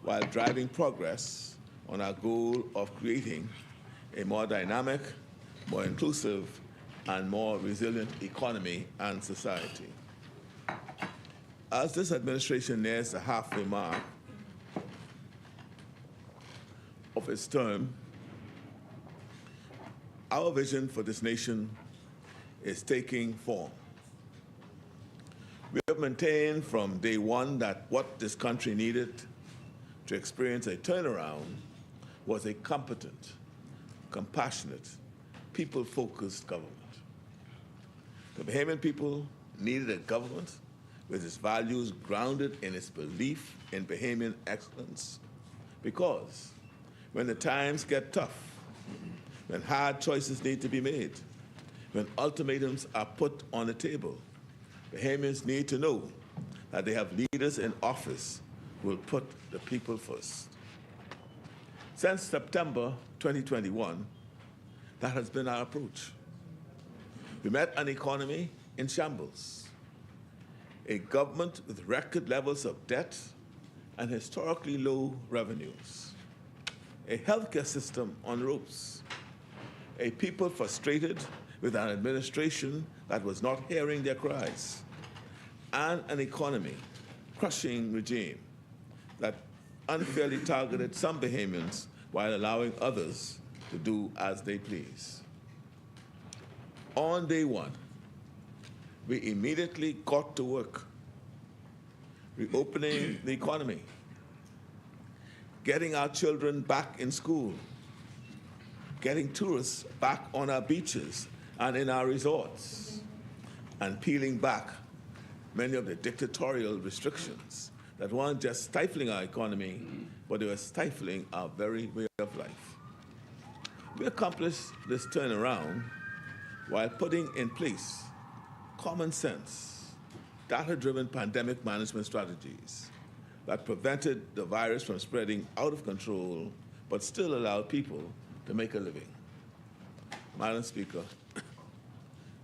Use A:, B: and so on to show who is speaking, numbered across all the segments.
A: while driving progress on our goal of creating a more dynamic, more inclusive, and more resilient economy and society. As this administration nears the halfway mark of its term, our vision for this nation is taking form. We have maintained from day one that what this country needed to experience a turnaround was a competent, compassionate, people-focused government. The Bahamian people needed a government with its values grounded in its belief in Bahamian excellence, because when the times get tough, when hard choices need to be made, when ultimatums are put on the table, Bahamians need to know that they have leaders in office who will put the people first. Since September 2021, that has been our approach. We met an economy in shambles, a government with record levels of debt and historically low revenues, a healthcare system on ropes, a people frustrated with an administration that was not hearing their cries, and an economy crushing regime that unfairly targeted some Bahamians while allowing others to do as they please. On day one, we immediately got to work reopening the economy, getting our children back in school, getting tourists back on our beaches and in our resorts, and peeling back many of the dictatorial restrictions that weren't just stifling our economy, but they were stifling our very way of life. We accomplished this turnaround while putting in place common sense, data-driven pandemic management strategies that prevented the virus from spreading out of control, but still allowed people to make a living. Madam Speaker,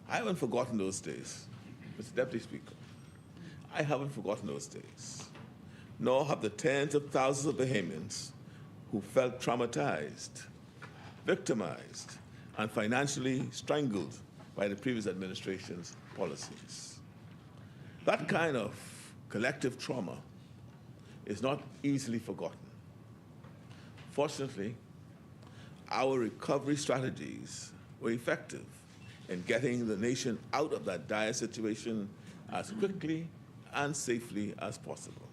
A: I haven't forgotten those days. Mr. Deputy Speaker, I haven't forgotten those days, nor have the tens of thousands of Bahamians who felt traumatized, victimized, and financially strangled by the previous administration's policies. That kind of collective trauma is not easily forgotten. Fortunately, our recovery strategies were effective in getting the nation out of that dire situation as quickly and safely as possible.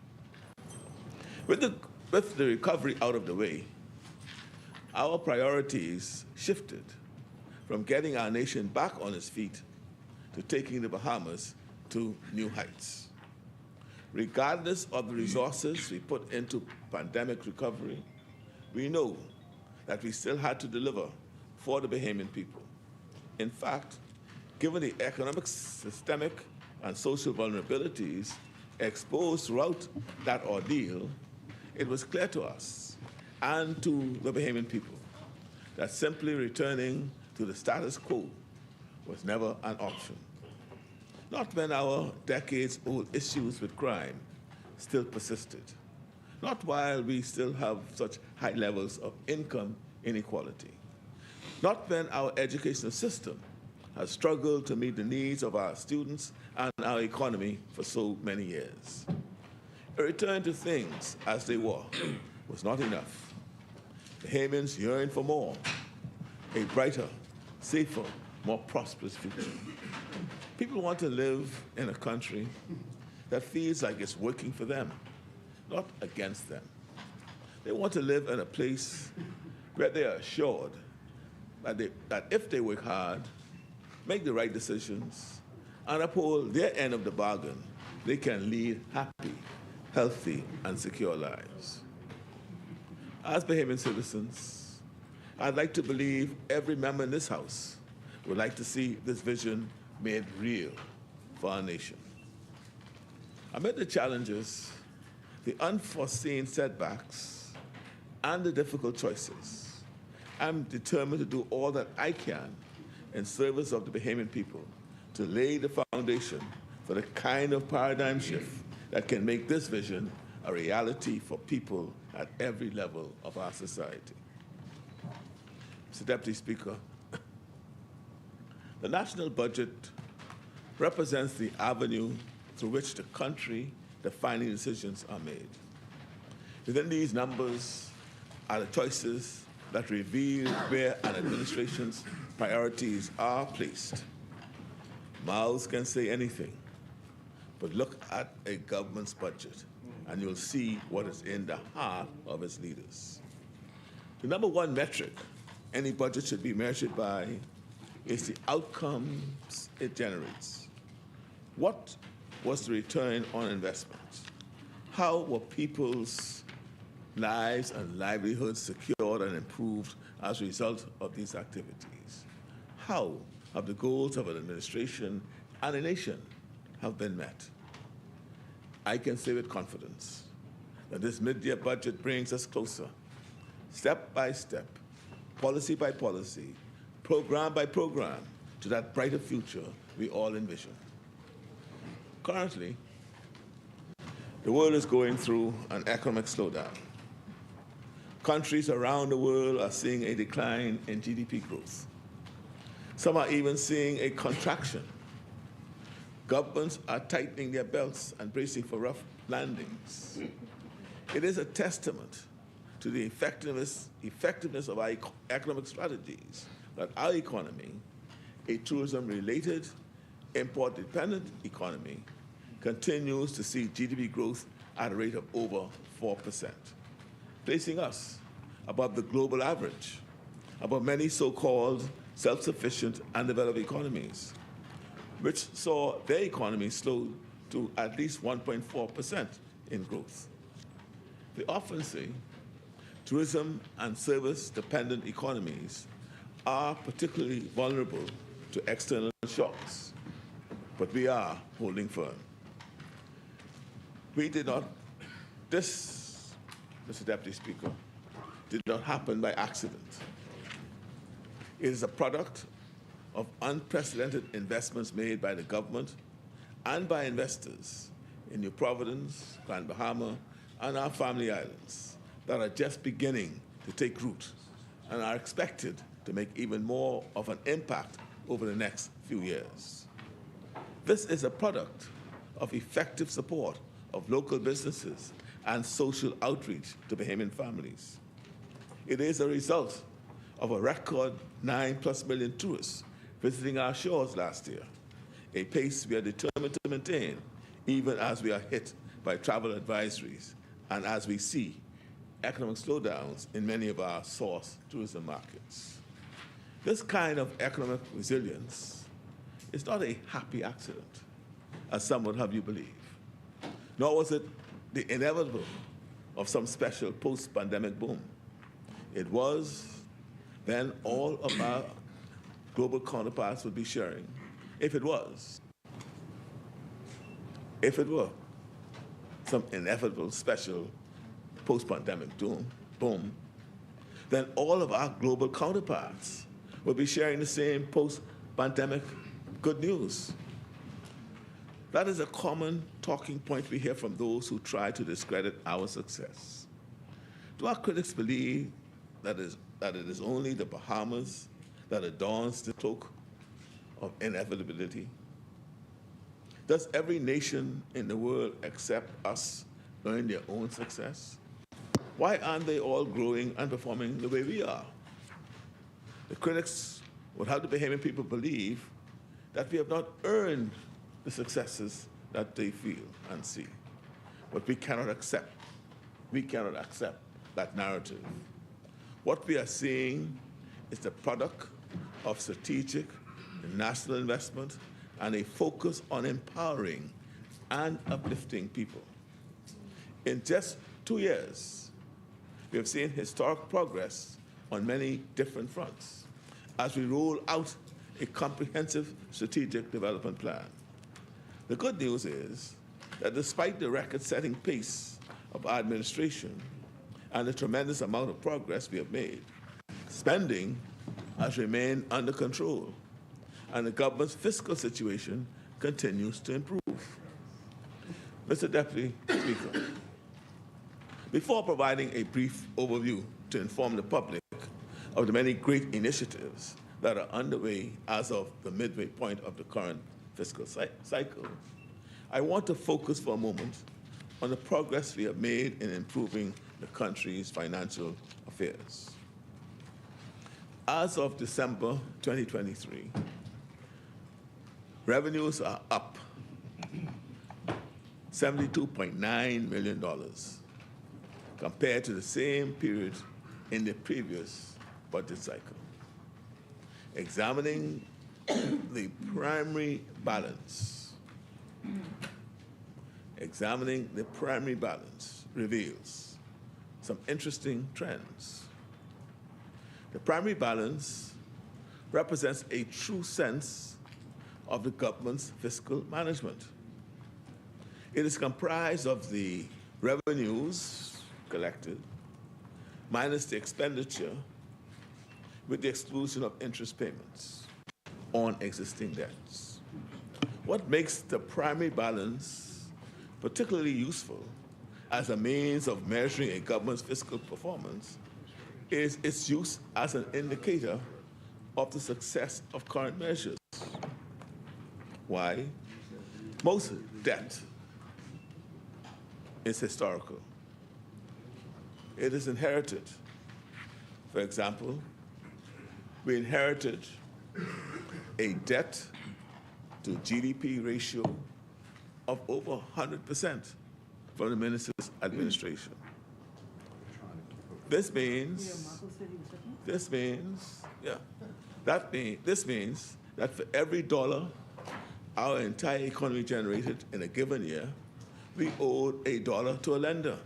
A: With the recovery out of the way, our priorities shifted from getting our nation back on its feet to taking the Bahamas to new heights. Regardless of the resources we put into pandemic recovery, we know that we still had to deliver for the Bahamian people. In fact, given the economic, systemic, and social vulnerabilities exposed throughout that ordeal, it was clear to us and to the Bahamian people that simply returning to the status quo was never an option. Not when our decades-old issues with crime still persisted. Not while we still have such high levels of income inequality. Not when our educational system has struggled to meet the needs of our students and our economy for so many years. A return to things as they were was not enough. Bahamians yearn for more, a brighter, safer, more prosperous future. People want to live in a country that feels like it's working for them, not against them. They want to live in a place where they are assured that if they work hard, make the right decisions, and uphold their end of the bargain, they can lead happy, healthy, and secure lives. As Bahamian citizens, I'd like to believe every member in this House would like to see this vision made real for our nation. Amid the challenges, the unforeseen setbacks, and the difficult choices, I'm determined to do all that I can in service of the Bahamian people to lay the foundation for the kind of paradigm shift that can make this vision a reality for people at every level of our society. Mr. Deputy Speaker, the national budget represents the avenue through which the country-defining decisions are made. Within these numbers are the choices that reveal where an administration's priorities are placed. Mouths can say anything, but look at a government's budget and you'll see what is in the heart of its leaders. The number one metric any budget should be measured by is the outcomes it generates. What was the return on investment? How were people's lives and livelihoods secured and improved as a result of these activities? How have the goals of an administration and a nation have been met? I can say with confidence that this mid-year budget brings us closer, step by step, policy by policy, program by program, to that brighter future we all envision. Currently, the world is going through an economic slowdown. Countries around the world are seeing a decline in GDP growth. Some are even seeing a contraction. Governments are tightening their belts and bracing for rough landings. It is a testament to the effectiveness of our economic strategies that our economy, a tourism-related, import-dependent economy, continues to see GDP growth at a rate of over 4%, placing us above the global average, above many so-called self-sufficient and developed economies, which saw their economies slow to at least 1.4% in growth. We often say tourism and service-dependent economies are particularly vulnerable to external shocks, but we are holding firm. This, Mr. Deputy Speaker, did not happen by accident. It is a product of unprecedented investments made by the government and by investors in New Providence, Grand Bahama, and our family islands that are just beginning to take root and are expected to make even more of an impact over the next few years. This is a product of effective support of local businesses and social outreach to Bahamian families. It is a result of a record 9+ million tourists visiting our shores last year, a pace we are determined to maintain even as we are hit by travel advisories and as we see economic slowdowns in many of our source tourism markets. This kind of economic resilience is not a happy accident, as some would have you believe, nor was it the inevitable of some special post-pandemic boom. It was then all of our global counterparts would be sharing, if it were some inevitable special post-pandemic boom, then all of our global counterparts will be sharing the same post-pandemic good news. That is a common talking point we hear from those who try to discredit our success. Do our critics believe that it is only the Bahamas that adorns the cloak of inevitability? Does every nation in the world except us earn their own success? Why aren't they all growing and performing the way we are? The critics would have the Bahamian people believe that we have not earned the successes that they feel and see. But we cannot accept that narrative. What we are seeing is the product of strategic and national investment and a focus on empowering and uplifting people. In just 2 years, we have seen historic progress on many different fronts as we roll out a comprehensive strategic development plan. The good news is that despite the record-setting pace of our administration and the tremendous amount of progress we have made, spending has remained under control, and the government's fiscal situation continues to improve. Mr. Deputy Speaker, Before providing a brief overview to inform the public of the many great initiatives that are underway as of the midway point of the current fiscal cycle, I want to focus for a moment on the progress we have made in improving the country's financial affairs. As of December 2023, revenues are up $72.9 million compared to the same period in the previous budget cycle. Examining the primary balance, reveals some interesting trends. The primary balance represents a true sense of the government's fiscal management. It is comprised of the revenues collected minus the expenditure with the exclusion of interest payments on existing debts. What makes the primary balance particularly useful as a means of measuring a government's fiscal performance is its use as an indicator of the success of current measures. Why? Most debt is historical. It is inherited. For example, we inherited a debt to GDP ratio of over 100% from the minister's administration. This means that for every dollar our entire economy generated in a given year, we owed $1 to a lender,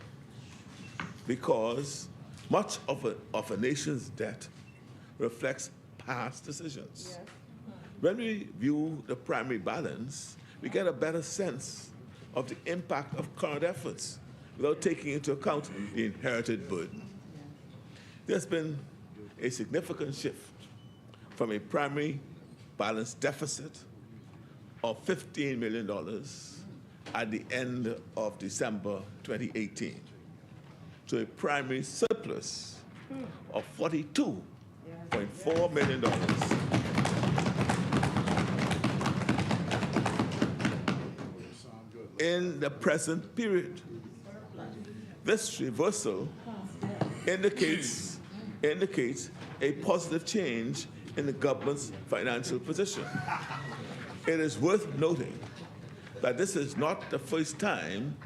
A: because much of a nation's debt reflects past decisions. Yes. When we view the primary balance, we get a better sense of the impact of current efforts without taking into account the inherited burden. There's been a significant shift from a primary balance deficit of $15 million at the end of December 2018 to a primary surplus of $42.4 million. In the present period. This reversal indicates a positive change in the government's financial position. It is worth noting that this is not the first time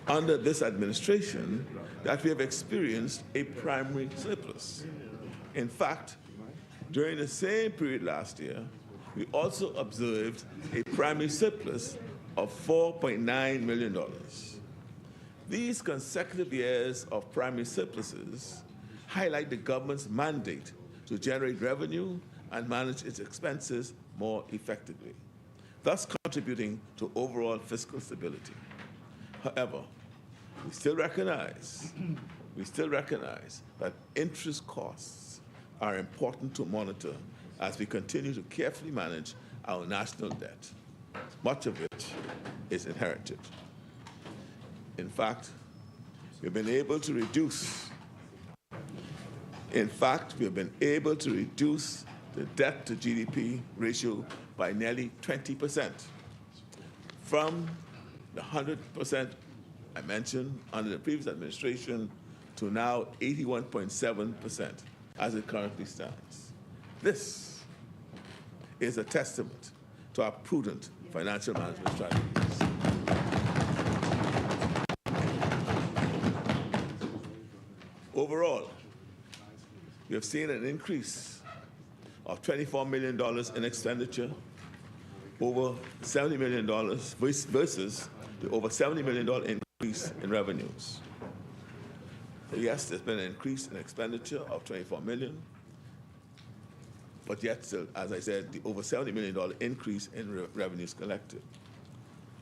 A: under this administration that we have experienced a primary surplus. In fact, during the same period last year, we also observed a primary surplus of $4.9 million. These consecutive years of primary surpluses highlight the government's mandate to generate revenue and manage its expenses more effectively, thus contributing to overall fiscal stability. However, we still recognize that interest costs are important to monitor as we continue to carefully manage our national debt, much of which is inherited. In fact, we've been able to reduce the debt to GDP ratio by nearly 20%, from the 100% I mentioned under the previous administration to now 81.7% as it currently stands. This is a testament to our prudent financial management strategies. Overall, we have seen an increase of $24 million in expenditure, over $70 million versus the over $70 million increase in revenues. Yes, there's been an increase in expenditure of $24 million, but yet still, as I said, the over $70 million increase in revenues collected.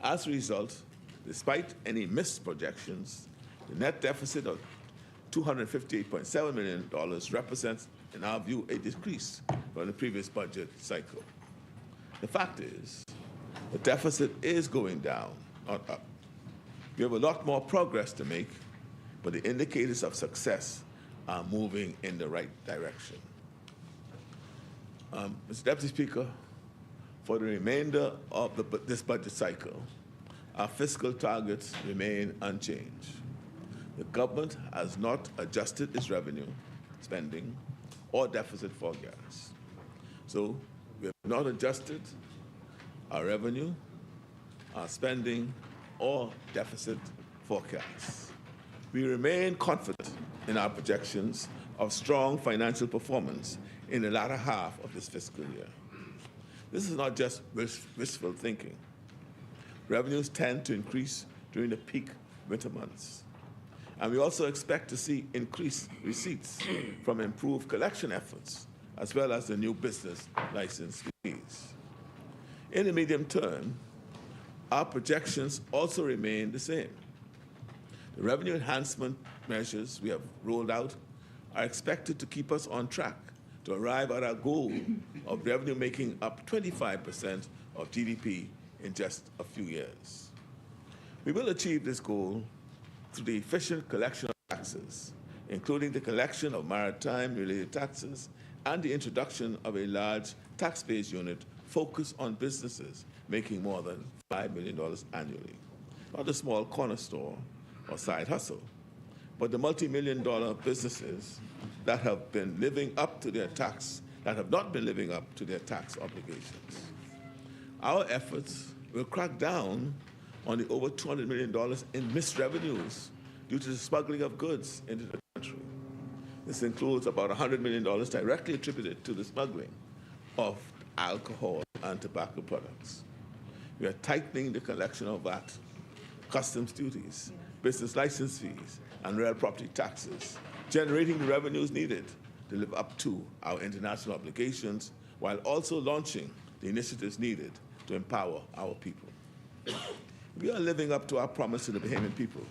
A: As a result, despite any missed projections, the net deficit of $258.7 million represents, in our view, a decrease from the previous budget cycle. The fact is, the deficit is going down, not up. We have a lot more progress to make, but the indicators of success are moving in the right direction. Mr. Deputy Speaker, for the remainder of this budget cycle, our fiscal targets remain unchanged. The government has not adjusted its revenue, spending, or deficit forecasts. So we have not adjusted our revenue, our spending, or deficit forecasts. We remain confident in our projections of strong financial performance in the latter half of this fiscal year. This is not just wishful thinking. Revenues tend to increase during the peak winter months. And we also expect to see increased receipts from improved collection efforts, as well as the new business license fees. In the medium term, our projections also remain the same. The revenue enhancement measures we have rolled out are expected to keep us on track to arrive at our goal of revenue making up 25% of GDP in just a few years. We will achieve this goal through the efficient collection of taxes, including the collection of maritime-related taxes and the introduction of a large tax-based unit focused on businesses making more than $5 million annually. Not a small corner store or side hustle, but the multi-million-dollar businesses that have been living up to their tax, that have not been living up to their tax obligations. Our efforts will crack down on the over $200 million in missed revenues due to the smuggling of goods into the country. This includes about $100 million directly attributed to the smuggling of alcohol and tobacco products. We are tightening the collection of VAT, customs duties, business license fees, and real property taxes, generating the revenues needed to live up to our international obligations, while also launching the initiatives needed to empower our people. We are living up to our promise to the Bahamian people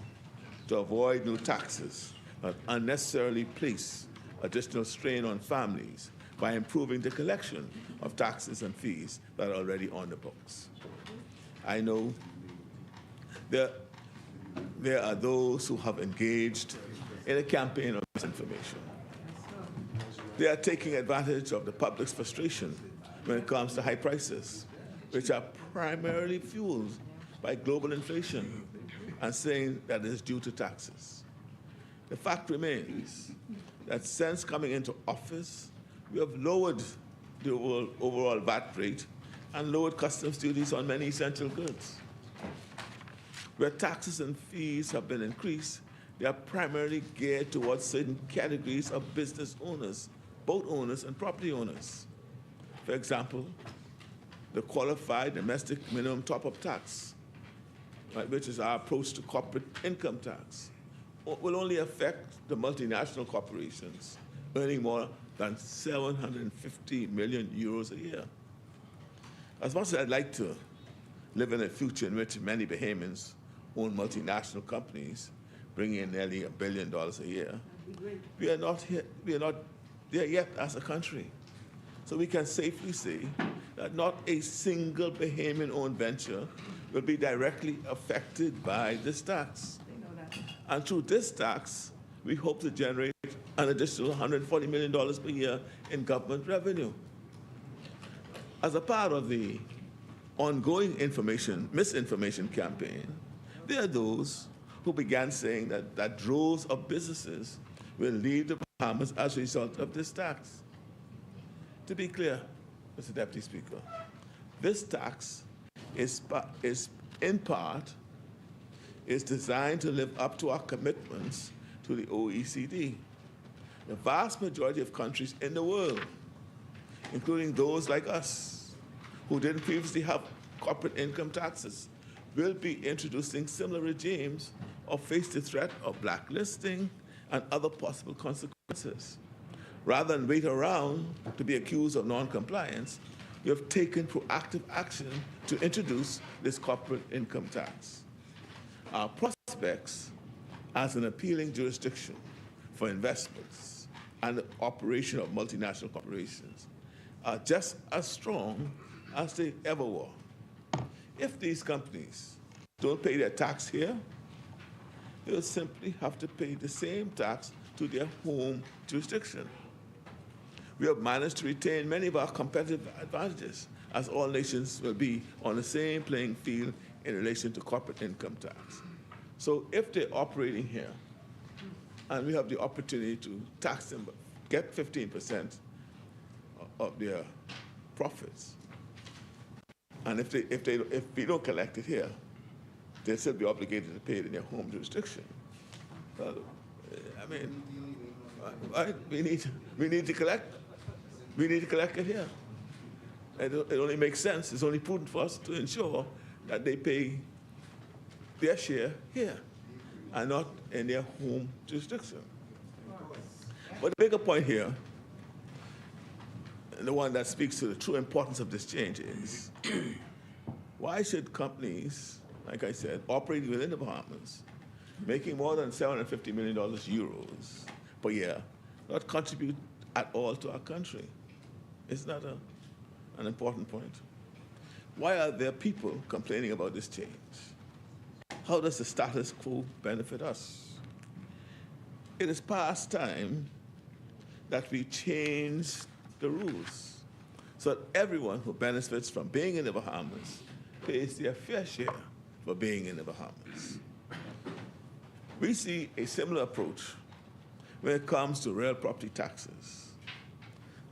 A: to avoid new taxes that unnecessarily place additional strain on families by improving the collection of taxes and fees that are already on the books. I know there are those who have engaged in a campaign of misinformation. They are taking advantage of the public's frustration when it comes to high prices, which are primarily fueled by global inflation, and saying that it is due to taxes. The fact remains that since coming into office, we have lowered the overall VAT rate and lowered customs duties on many essential goods. Where taxes and fees have been increased, they are primarily geared towards certain categories of business owners, boat owners and property owners. For example, the qualified domestic minimum top-up tax, right, which is our approach to corporate income tax, will only affect the multinational corporations earning more than 750 million euros a year. As much as I'd like to live in a future in which many Bahamians own multinational companies, bringing in nearly $1 billion a year, we are not there yet as a country. So we can safely say that not a single Bahamian-owned venture will be directly affected by this tax. And through this tax, we hope to generate an additional $140 million per year in government revenue. As a part of the ongoing misinformation campaign, there are those who began saying that droves of businesses will leave the Bahamas as a result of this tax. To be clear, Mr. Deputy Speaker, this tax is in part designed to live up to our commitments to the OECD. The vast majority of countries in the world, including those like us, who didn't previously have corporate income taxes, will be introducing similar regimes or face the threat of blacklisting and other possible consequences. Rather than wait around to be accused of non-compliance, we have taken proactive action to introduce this corporate income tax. Our prospects as an appealing jurisdiction for investments and the operation of multinational corporations are just as strong as they ever were. If these companies don't pay their tax here, they'll simply have to pay the same tax to their home jurisdiction. We have managed to retain many of our competitive advantages, as all nations will be on the same playing field in relation to corporate income tax. So if they're operating here, and we have the opportunity to tax them, get 15% of their profits, and if we don't collect it here, they'll still be obligated to pay it in their home jurisdiction. Well, I mean, we need to collect. We need to collect it here. It only makes sense. It's only prudent for us to ensure that they pay their share here and not in their home jurisdiction. But the bigger point here, and the one that speaks to the true importance of this change, is why should companies, like I said, operating within the Bahamas, making more than $750 million euros per year, not contribute at all to our country? Isn't that an important point? Why are there people complaining about this change? How does the status quo benefit us? It is past time that we change the rules so that everyone who benefits from being in the Bahamas pays their fair share for being in the Bahamas. We see a similar approach when it comes to real property taxes.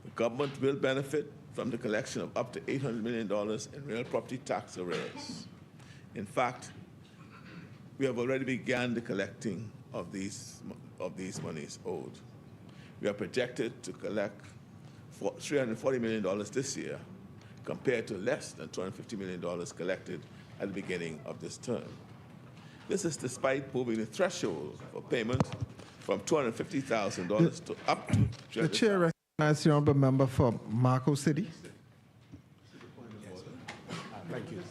A: The government will benefit from the collection of up to $800 million in real property tax arrears. In fact, we have already begun the collecting of these monies owed. We are projected to collect $340 million this year, compared to less than $250 million collected at the beginning of this term. This is despite moving the threshold for payment from $250,000 to up to $300,000.
B: The chair recognizes the honourable member for Marco City.
C: Thank you.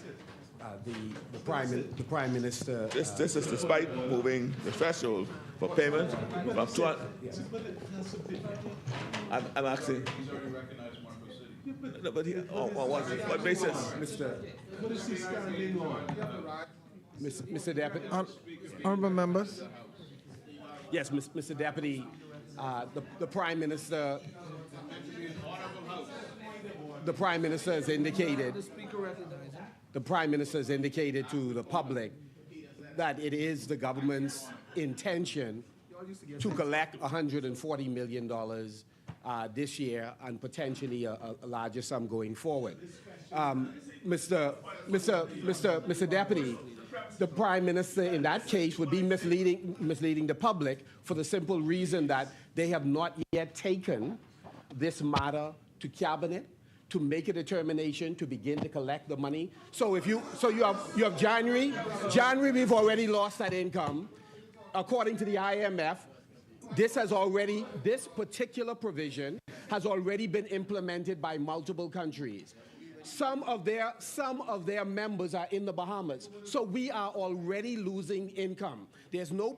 C: The Prime Minister.
A: This is despite moving the threshold for payment from 200. I'm asking. No, but here, what basis?
C: Mr. Deputy.
B: Honourable members.
C: Yes, Mr. Deputy. The Prime Minister. The Prime Minister has indicated. The Prime Minister has indicated to the public that it is the government's intention to collect $140 million this year and potentially a larger sum going forward. Mr. Deputy, the Prime Minister in that case would be misleading the public for the simple reason that they have not yet taken this matter to Cabinet to make a determination to begin to collect the money. So you have January. January, we've already lost that income. According to the IMF, this particular provision has already been implemented by multiple countries. Some of their members are in the Bahamas, so we are already losing income. There's no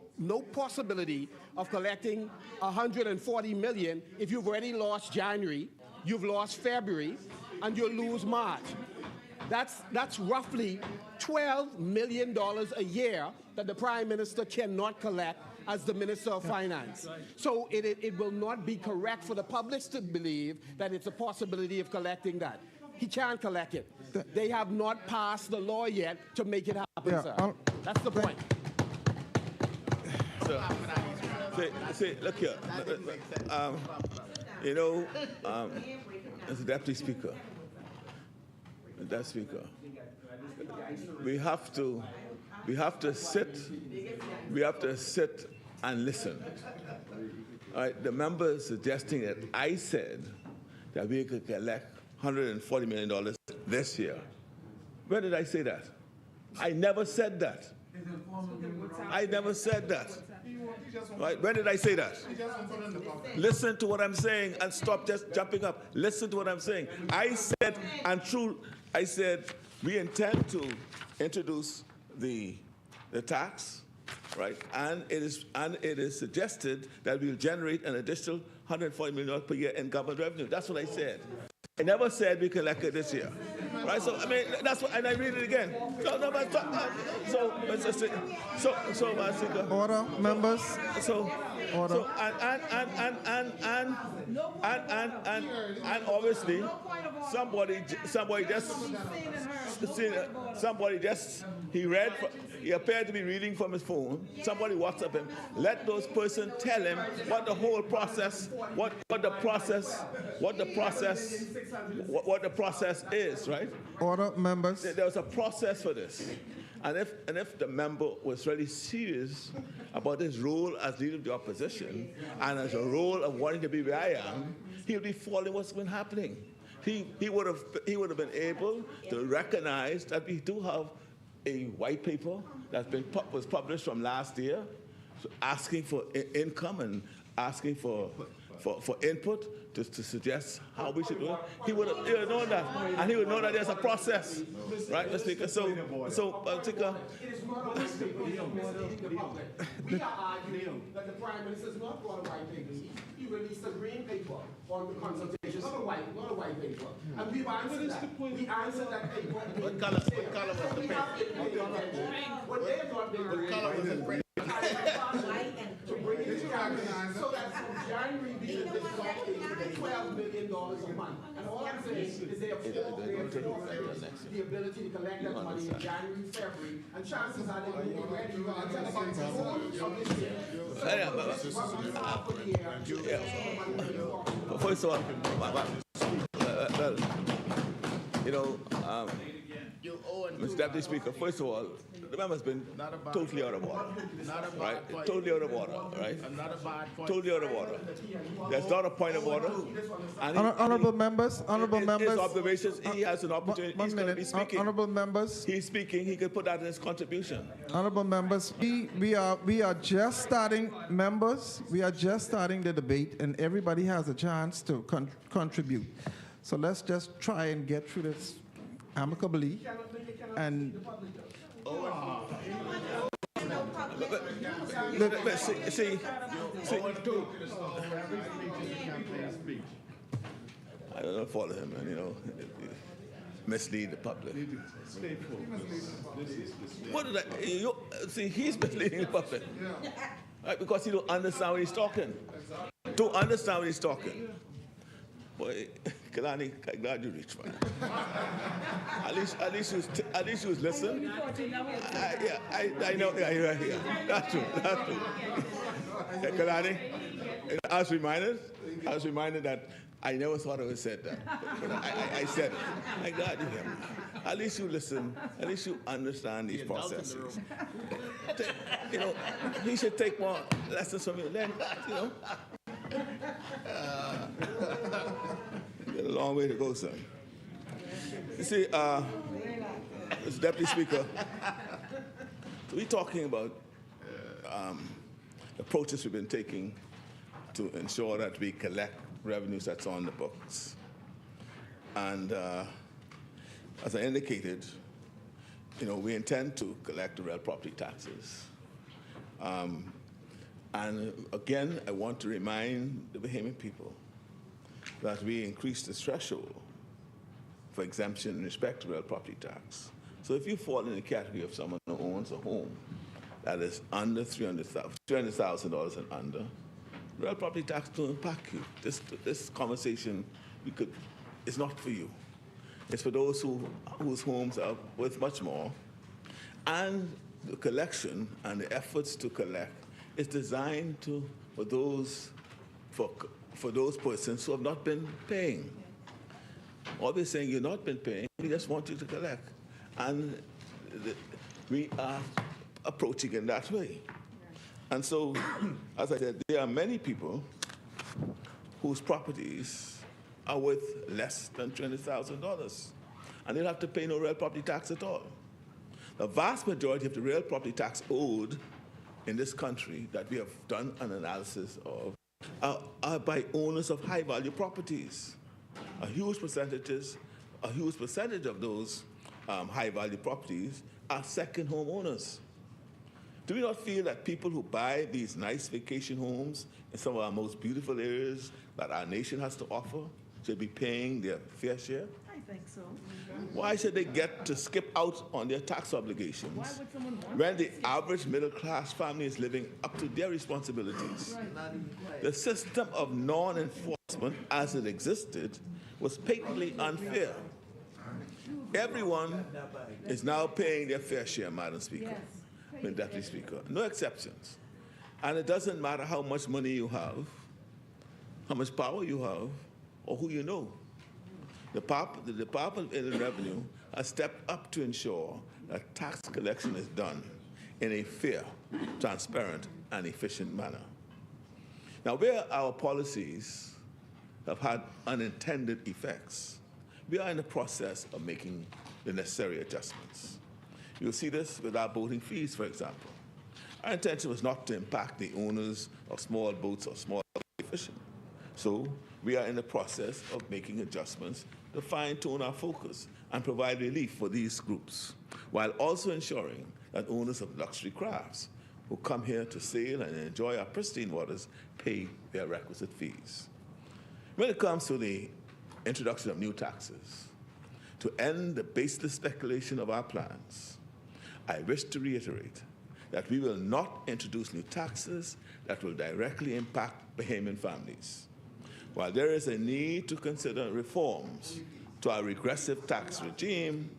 C: possibility of collecting $140 million if you've already lost January. You've lost February, and you'll lose March. That's roughly $12 million a year that the Prime Minister cannot collect as the Minister of Finance. So it will not be correct for the public to believe that it's a possibility of collecting that. He can't collect it. They have not passed the law yet to make it happen, sir. That's the point.
A: Say, look here. As a deputy speaker, we have to sit and listen. All right, the member is suggesting that I said that we could collect $140 million this year. Where did I say that? I never said that. I never said that. Right? Where did I say that? Listen to what I'm saying and stop just jumping up. Listen to what I'm saying. I said we intend to introduce the tax, right? And it is suggested that we'll generate an additional $140 million per year in government revenue. That's what I said. I never said we collected this year. Right? So, I mean, that's what, and I read it again. No, but, Speaker.
B: Order, members.
A: So,
B: Order.
A: so and obviously, somebody just he appeared to be reading from his phone. Somebody WhatsApp him. Let those person tell him what the whole process, what the process is, right?
B: Order, members.
A: There was a process for this. And if the member was really serious about his role as leader of the opposition and as a role of wanting to be where I am, he would be following what's been happening. He would have been able to recognize that we do have a white paper that was published from last year, so asking for income and asking for input to suggest how we should do it. He would have known that, and he would know that there's a process, right, Mr. Speaker? Speaker.
C: It is not a white paper. We are arguing that the Prime Minister has not got a white paper. He released a green paper on the consultation, not a white paper. And we've answered that. We answered that paper.
A: What color was the
C: We
A: paper?
C: have been paying attention. What they have not been doing to bring it to Congress so that from January we can discuss $12 million a month. And all I'm saying is they have the ability to collect that money in January, February, and chances are they will be ready until about the whole of this year.
A: First of all, you know, Mr. Deputy Speaker, first of all, the member's been totally out of order, right? Totally out of order, right? Totally out of order. There's not a point of order. And
B: Honorable members,
A: his observations, he has an opportunity. He's going to be speaking.
B: Honorable members.
A: He's speaking. He can put that in his contribution.
B: Honorable members, we are just starting, members. We are just starting the debate, and everybody has a chance to contribute. So let's just try and get through this amicably. And
A: see, I don't follow him, and you know, mislead the public. What did see? He's misleading the public, right? Because he don't understand what he's talking. Don't understand what he's talking. Boy, Kalani, I'm glad you reached, man. At least you was listening. I know. Yeah, that's true. Yeah, Kalani, I was reminded that I never thought I would have said that. But I said it. I'm glad you hear me. At least you listen. At least you understand these processes. You know, he should take more lessons from you. Then, you know. Got a long way to go, son. You see, Mr. Deputy Speaker, we're talking about approaches we've been taking to ensure that we collect revenues that's on the books. And as I indicated, you know, we intend to collect the real property taxes. And again, I want to remind the Bahamian people that we increased the threshold for exemption in respect to real property tax. So if you fall in the category of someone who owns a home that is under $300,000 and under, real property tax don't impact you. This conversation is not for you. It's for those whose homes are worth much more. And the collection and the efforts to collect is designed for those persons who have not been paying. All we're saying, you've not been paying, we just want you to collect. And we are approaching in that way. And so, as I said, there are many people whose properties are worth less than $20,000, and they'll have to pay no real property tax at all. The vast majority of the real property tax owed in this country that we have done an analysis of are by owners of high-value properties. A huge percentage of those high-value properties are second home owners. Do we not feel that people who buy these nice vacation homes in some of our most beautiful areas that our nation has to offer should be paying their fair share?
D: I think so.
A: Why should they get to skip out on their tax obligations
D: Why would someone want
A: when the average middle-class family is living up to their responsibilities? The system of non-enforcement as it existed was patently unfair. Everyone is now paying their fair share, Madam Speaker, and Deputy Speaker. No exceptions. And it doesn't matter how much money you have, how much power you have, or who you know. The Department of Inland Revenue has stepped up to ensure that tax collection is done in a fair, transparent, and efficient manner. Now, where our policies have had unintended effects, we are in the process of making the necessary adjustments. You'll see this with our boating fees, for example. Our intention was not to impact the owners of small boats or small fishing. So we are in the process of making adjustments to fine-tune our focus and provide relief for these groups, while also ensuring that owners of luxury crafts who come here to sail and enjoy our pristine waters pay their requisite fees. When it comes to the introduction of new taxes, to end the baseless speculation of our plans, I wish to reiterate that we will not introduce new taxes that will directly impact Bahamian families. While there is a need to consider reforms to our regressive tax regime,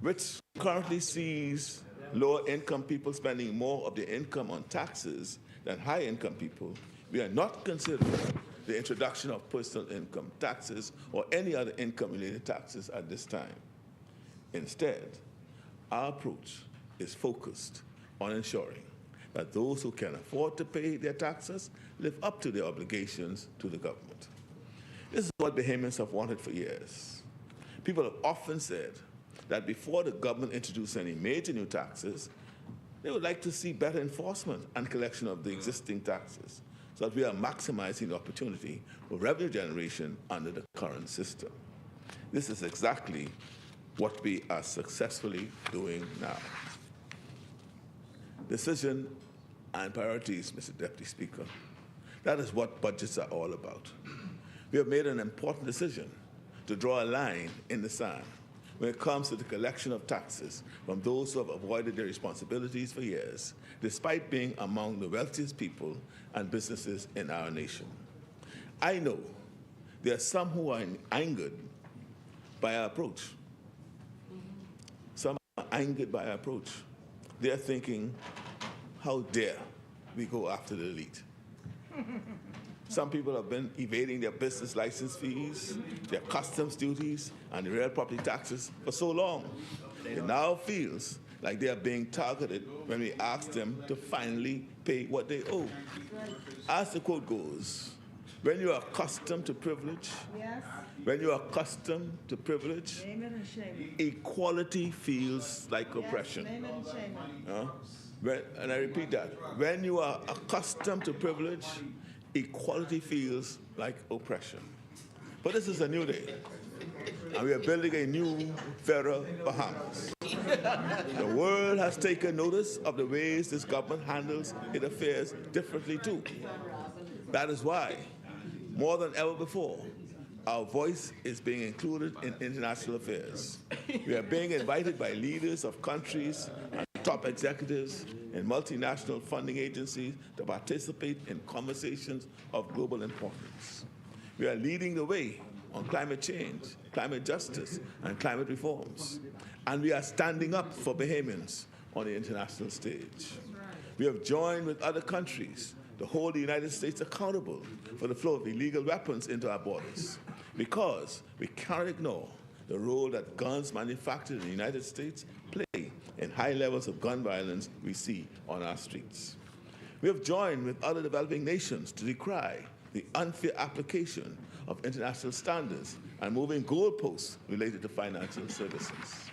A: which currently sees lower-income people spending more of their income on taxes than high-income people, we are not considering the introduction of personal income taxes or any other income-related taxes at this time. Instead, our approach is focused on ensuring that those who can afford to pay their taxes live up to their obligations to the government. This is what Bahamians have wanted for years. People have often said that before the government introduced any major new taxes, they would like to see better enforcement and collection of the existing taxes, so that we are maximizing the opportunity for revenue generation under the current system. This is exactly what we are successfully doing now. Decision and priorities, Mr. Deputy Speaker. That is what budgets are all about. We have made an important decision to draw a line in the sand when it comes to the collection of taxes from those who have avoided their responsibilities for years, despite being among the wealthiest people and businesses in our nation. I know there are some who are angered by our approach. Some are angered by our approach. They're thinking, how dare we go after the elite? Some people have been evading their business license fees, their customs duties, and the real property taxes for so long. It now feels like they are being targeted when we ask them to finally pay what they owe. As the quote goes, when you are accustomed to privilege, when you are accustomed to privilege, equality feels like oppression. And I repeat that. When you are accustomed to privilege, equality feels like oppression. But this is a new day, and we are building a new, fairer Bahamas. The world has taken notice of the ways this government handles its affairs differently too. That is why, more than ever before, our voice is being included in international affairs. We are being invited by leaders of countries and top executives in multinational funding agencies to participate in conversations of global importance. We are leading the way on climate change, climate justice, and climate reforms. And we are standing up for Bahamians on the international stage. We have joined with other countries to hold the United States accountable for the flow of illegal weapons into our borders, because we cannot ignore the role that guns manufactured in the United States play in high levels of gun violence we see on our streets. We have joined with other developing nations to decry the unfair application of international standards and moving goalposts related to financial services.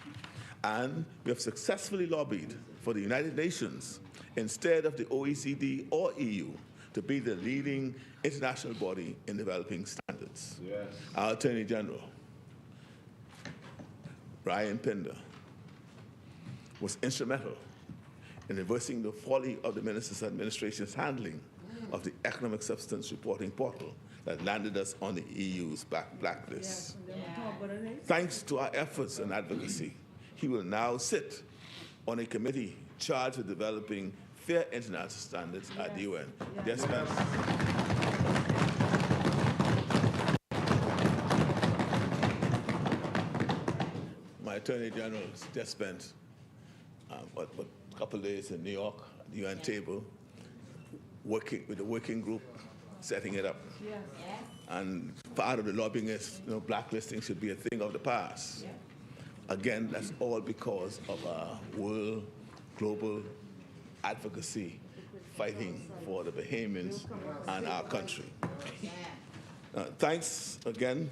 A: And we have successfully lobbied for the United Nations instead of the OECD or EU to be the leading international body in developing standards. Yes. Our Attorney General, Ryan Pinder, was instrumental in reversing the folly of the Minister's administration's handling of the Economic Substance Reporting Portal that landed us on the EU's blacklist. Thanks to our efforts and advocacy, he will now sit on a committee charged with developing fair international standards at the UN. Yes, ma'am. My Attorney General just spent a couple of days in New York at the UN table, working with the working group, setting it up. And part of the lobbying is, blacklisting should be a thing of the past. Again, that's all because of our world, global advocacy fighting for the Bahamians and our country. Thanks again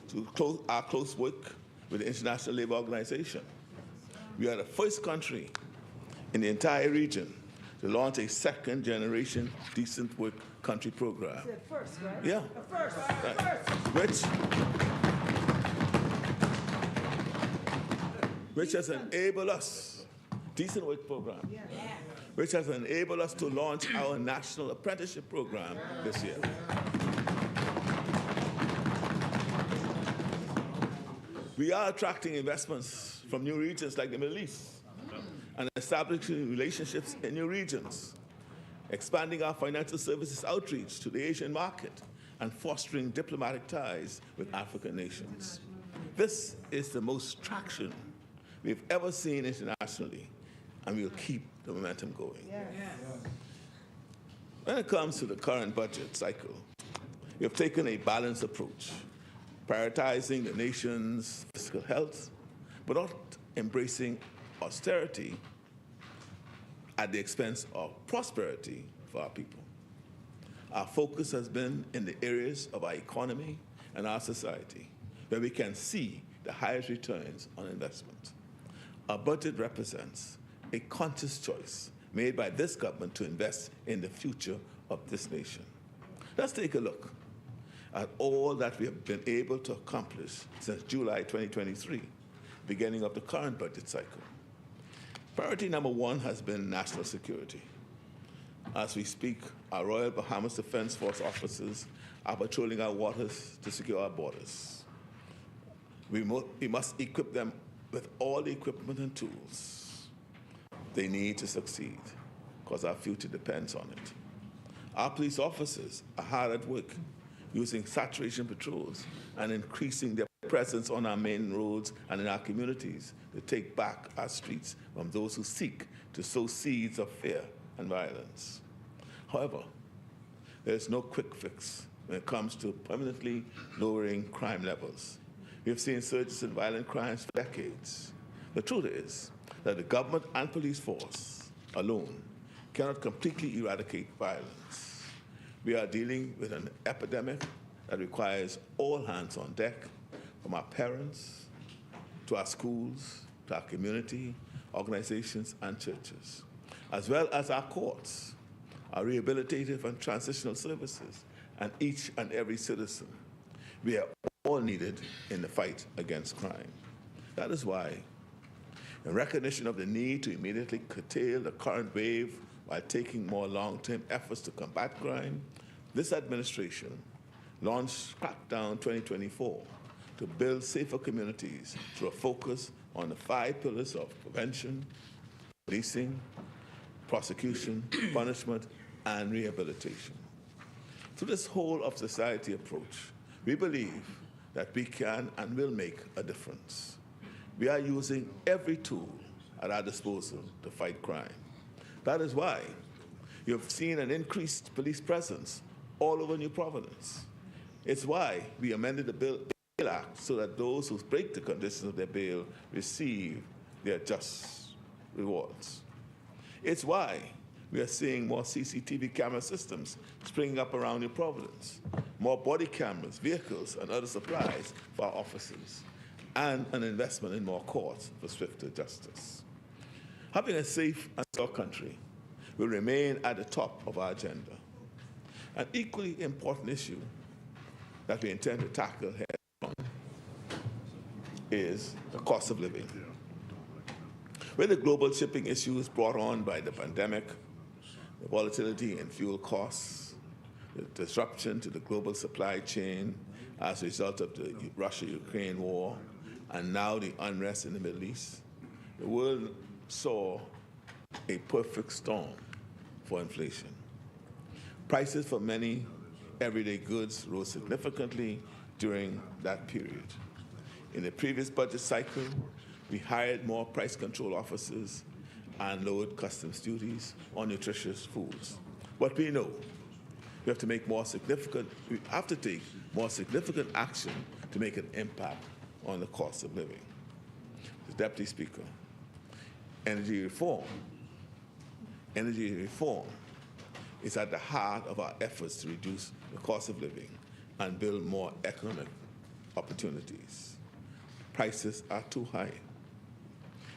A: to our close work with the International Labour Organization. We are the first country in the entire region to launch a second-generation decent work country program.
D: You said first, right?
A: Yeah.
D: First.
A: Which has enabled us, decent work program, which has enabled us to launch our national apprenticeship program this year. We are attracting investments from new regions like the Middle East and establishing relationships in new regions, expanding our financial services outreach to the Asian market, and fostering diplomatic ties with African nations. This is the most traction we've ever seen internationally, and we'll keep the momentum going. When it comes to the current budget cycle, we have taken a balanced approach, prioritizing the nation's fiscal health, but not embracing austerity at the expense of prosperity for our people. Our focus has been in the areas of our economy and our society where we can see the highest returns on investment. Our budget represents a conscious choice made by this government to invest in the future of this nation. Let's take a look at all that we have been able to accomplish since July 2023, beginning of the current budget cycle. Priority number one has been national security. As we speak, our Royal Bahamas Defense Force officers are patrolling our waters to secure our borders. We must equip them with all the equipment and tools they need to succeed, because our future depends on it. Our police officers are hard at work using saturation patrols and increasing their presence on our main roads and in our communities to take back our streets from those who seek to sow seeds of fear and violence. However, there is no quick fix when it comes to permanently lowering crime levels. We have seen surges in violent crimes for decades. The truth is that the government and police force alone cannot completely eradicate violence. We are dealing with an epidemic that requires all hands on deck, from our parents to our schools, to our community, organizations, and churches, as well as our courts, our rehabilitative and transitional services, and each and every citizen. We are all needed in the fight against crime. That is why, in recognition of the need to immediately curtail the current wave while taking more long-term efforts to combat crime, this administration launched Crackdown 2024 to build safer communities through a focus on the 5 pillars of prevention, policing, prosecution, punishment, and rehabilitation. Through this whole-of-society approach, we believe that we can and will make a difference. We are using every tool at our disposal to fight crime. That is why you have seen an increased police presence all over New Providence. It's why we amended the Bail Act so that those who break the conditions of their bail receive their just rewards. It's why we are seeing more CCTV camera systems springing up around New Providence, more body cameras, vehicles, and other supplies for our officers, and an investment in more courts for swifter justice. Having a safe and secure country will remain at the top of our agenda. An equally important issue that we intend to tackle head-on is the cost of living. With the global shipping issues brought on by the pandemic, the volatility in fuel costs, the disruption to the global supply chain as a result of the Russia-Ukraine war, and now the unrest in the Middle East, the world saw a perfect storm for inflation. Prices for many everyday goods rose significantly during that period. In the previous budget cycle, we hired more price control officers and lowered customs duties on nutritious foods. But we know we have to take more significant action to make an impact on the cost of living. Mr. Deputy Speaker, energy reform is at the heart of our efforts to reduce the cost of living and build more economic opportunities. Prices are too high.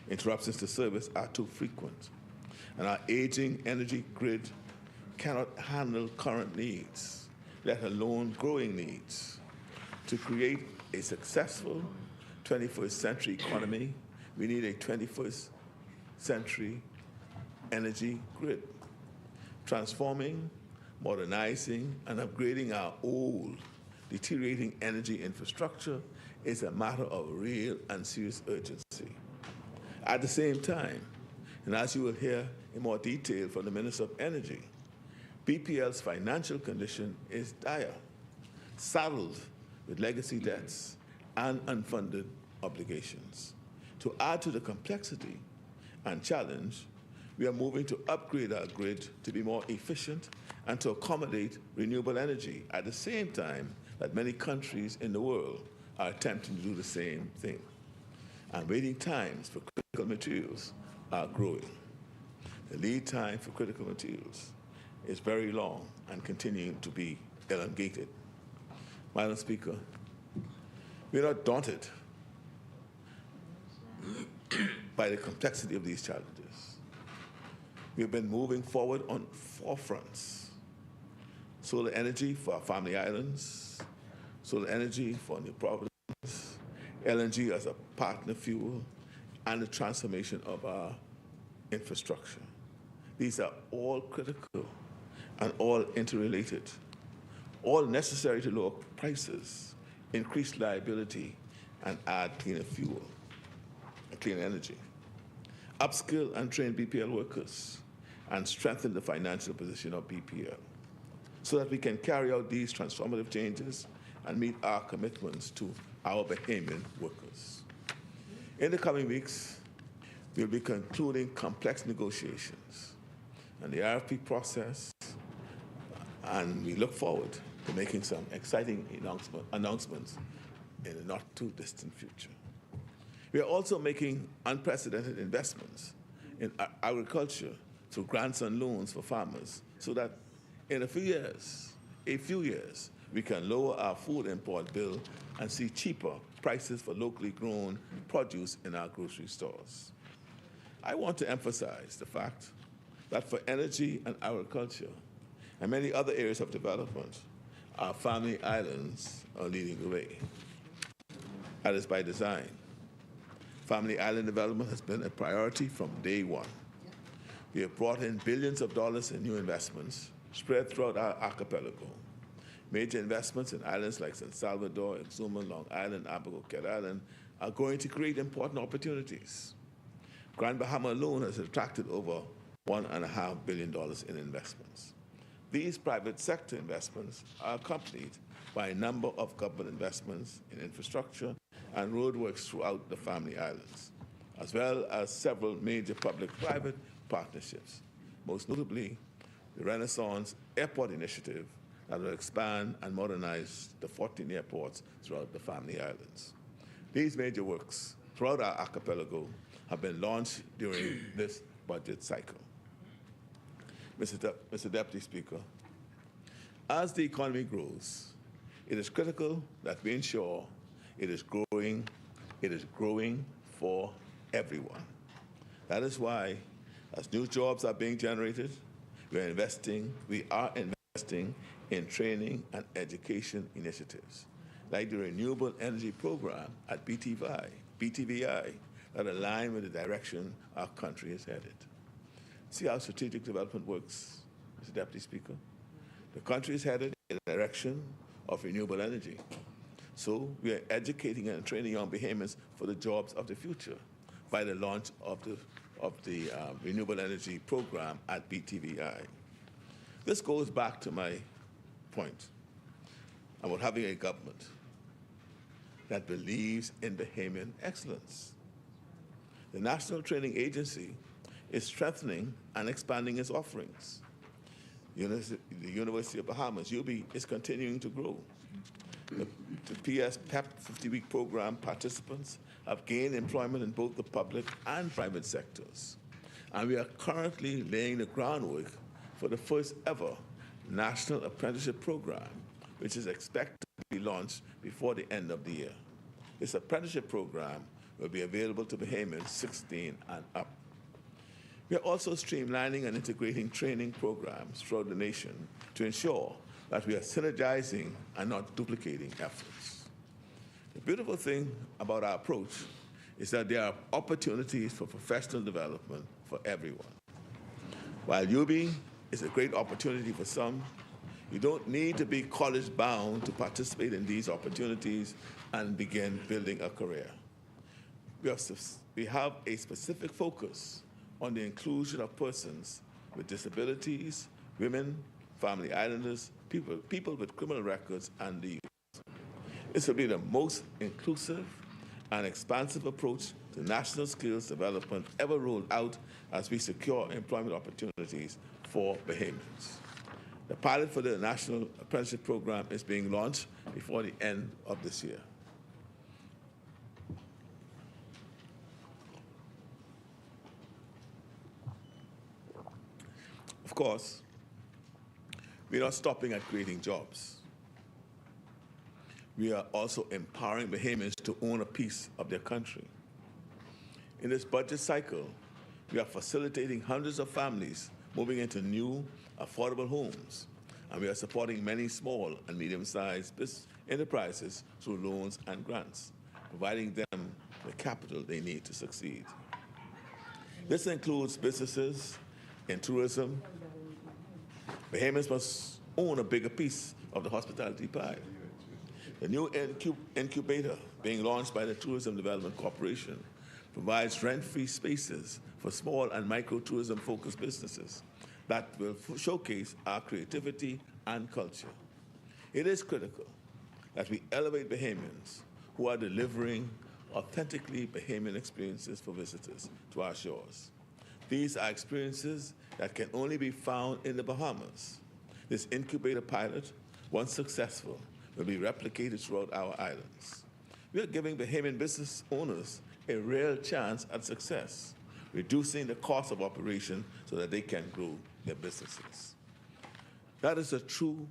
A: Interruptions to service are too frequent. And our aging energy grid cannot handle current needs, let alone growing needs. To create a successful 21st century economy, we need a 21st century energy grid. Transforming, modernizing, and upgrading our old, deteriorating energy infrastructure is a matter of real and serious urgency. At the same time, and as you will hear in more detail from the Minister of Energy, BPL's financial condition is dire, saddled with legacy debts and unfunded obligations. To add to the complexity and challenge, we are moving to upgrade our grid to be more efficient and to accommodate renewable energy at the same time that many countries in the world are attempting to do the same thing. And waiting times for critical materials are growing. The lead time for critical materials is very long and continuing to be elongated. Madam Speaker, we're not daunted by the complexity of these challenges. We've been moving forward on 4 fronts: solar energy for our family islands, solar energy for New Providence, LNG as a partner fuel, and the transformation of our infrastructure. These are all critical and all interrelated, all necessary to lower prices, increase reliability, and add cleaner fuel and clean energy. Upskill and train BPL workers and strengthen the financial position of BPL so that we can carry out these transformative changes and meet our commitments to our Bahamian workers. In the coming weeks, we'll be concluding complex negotiations and the RFP process, and we look forward to making some exciting announcements in the not-too-distant future. We are also making unprecedented investments in agriculture through grants and loans for farmers so that in a few years, we can lower our food import bill and see cheaper prices for locally grown produce in our grocery stores. I want to emphasize the fact that for energy and agriculture and many other areas of development, our family islands are leading the way. That is by design. Family island development has been a priority from day one. We have brought in billions of dollars in new investments spread throughout our archipelago. Major investments in islands like San Salvador, Exuma, Long Island, Abaco, Cat Island are going to create important opportunities. Grand Bahama alone has attracted over $1.5 billion in investments. These private sector investments are accompanied by a number of government investments in infrastructure and roadworks throughout the family islands, as well as several major public-private partnerships, most notably the Renaissance Airport Initiative that will expand and modernize the 14 airports throughout the family islands. These major works throughout our archipelago have been launched during this budget cycle. Mr. Deputy Speaker, as the economy grows, it is critical that we ensure it is growing for everyone. That is why, as new jobs are being generated, we are investing in training and education initiatives, like the Renewable Energy Program at BTVI, that align with the direction our country is headed. See how strategic development works, Mr. Deputy Speaker? The country is headed in the direction of renewable energy. So we are educating and training young Bahamians for the jobs of the future by the launch of the renewable energy program at BTVI. This goes back to my point about having a government that believes in Bahamian excellence. The National Training Agency is strengthening and expanding its offerings. The University of Bahamas, UB, is continuing to grow. The PS PEP 50-week program participants have gained employment in both the public and private sectors. And we are currently laying the groundwork for the first ever National Apprenticeship Program, which is expected to be launched before the end of the year. This apprenticeship program will be available to Bahamians 16 and up. We are also streamlining and integrating training programs throughout the nation to ensure that we are synergizing and not duplicating efforts. The beautiful thing about our approach is that there are opportunities for professional development for everyone. While UB is a great opportunity for some, you don't need to be college-bound to participate in these opportunities and begin building a career. We have a specific focus on the inclusion of persons with disabilities, women, family islanders, people with criminal records, and the youth. This will be the most inclusive and expansive approach to national skills development ever rolled out as we secure employment opportunities for Bahamians. The pilot for the National Apprenticeship Program is being launched before the end of this year. Of course, we're not stopping at creating jobs. We are also empowering Bahamians to own a piece of their country. In this budget cycle, we are facilitating hundreds of families moving into new, affordable homes, and we are supporting many small and medium-sized enterprises through loans and grants, providing them the capital they need to succeed. This includes businesses in tourism. Bahamians must own a bigger piece of the hospitality pie. The new incubator being launched by the Tourism Development Corporation provides rent-free spaces for small and micro-tourism-focused businesses that will showcase our creativity and culture. It is critical that we elevate Bahamians who are delivering authentically Bahamian experiences for visitors to our shores. These are experiences that can only be found in the Bahamas. This incubator pilot, once successful, will be replicated throughout our islands. We are giving Bahamian business owners a real chance at success, reducing the cost of operation so that they can grow their businesses. That is the true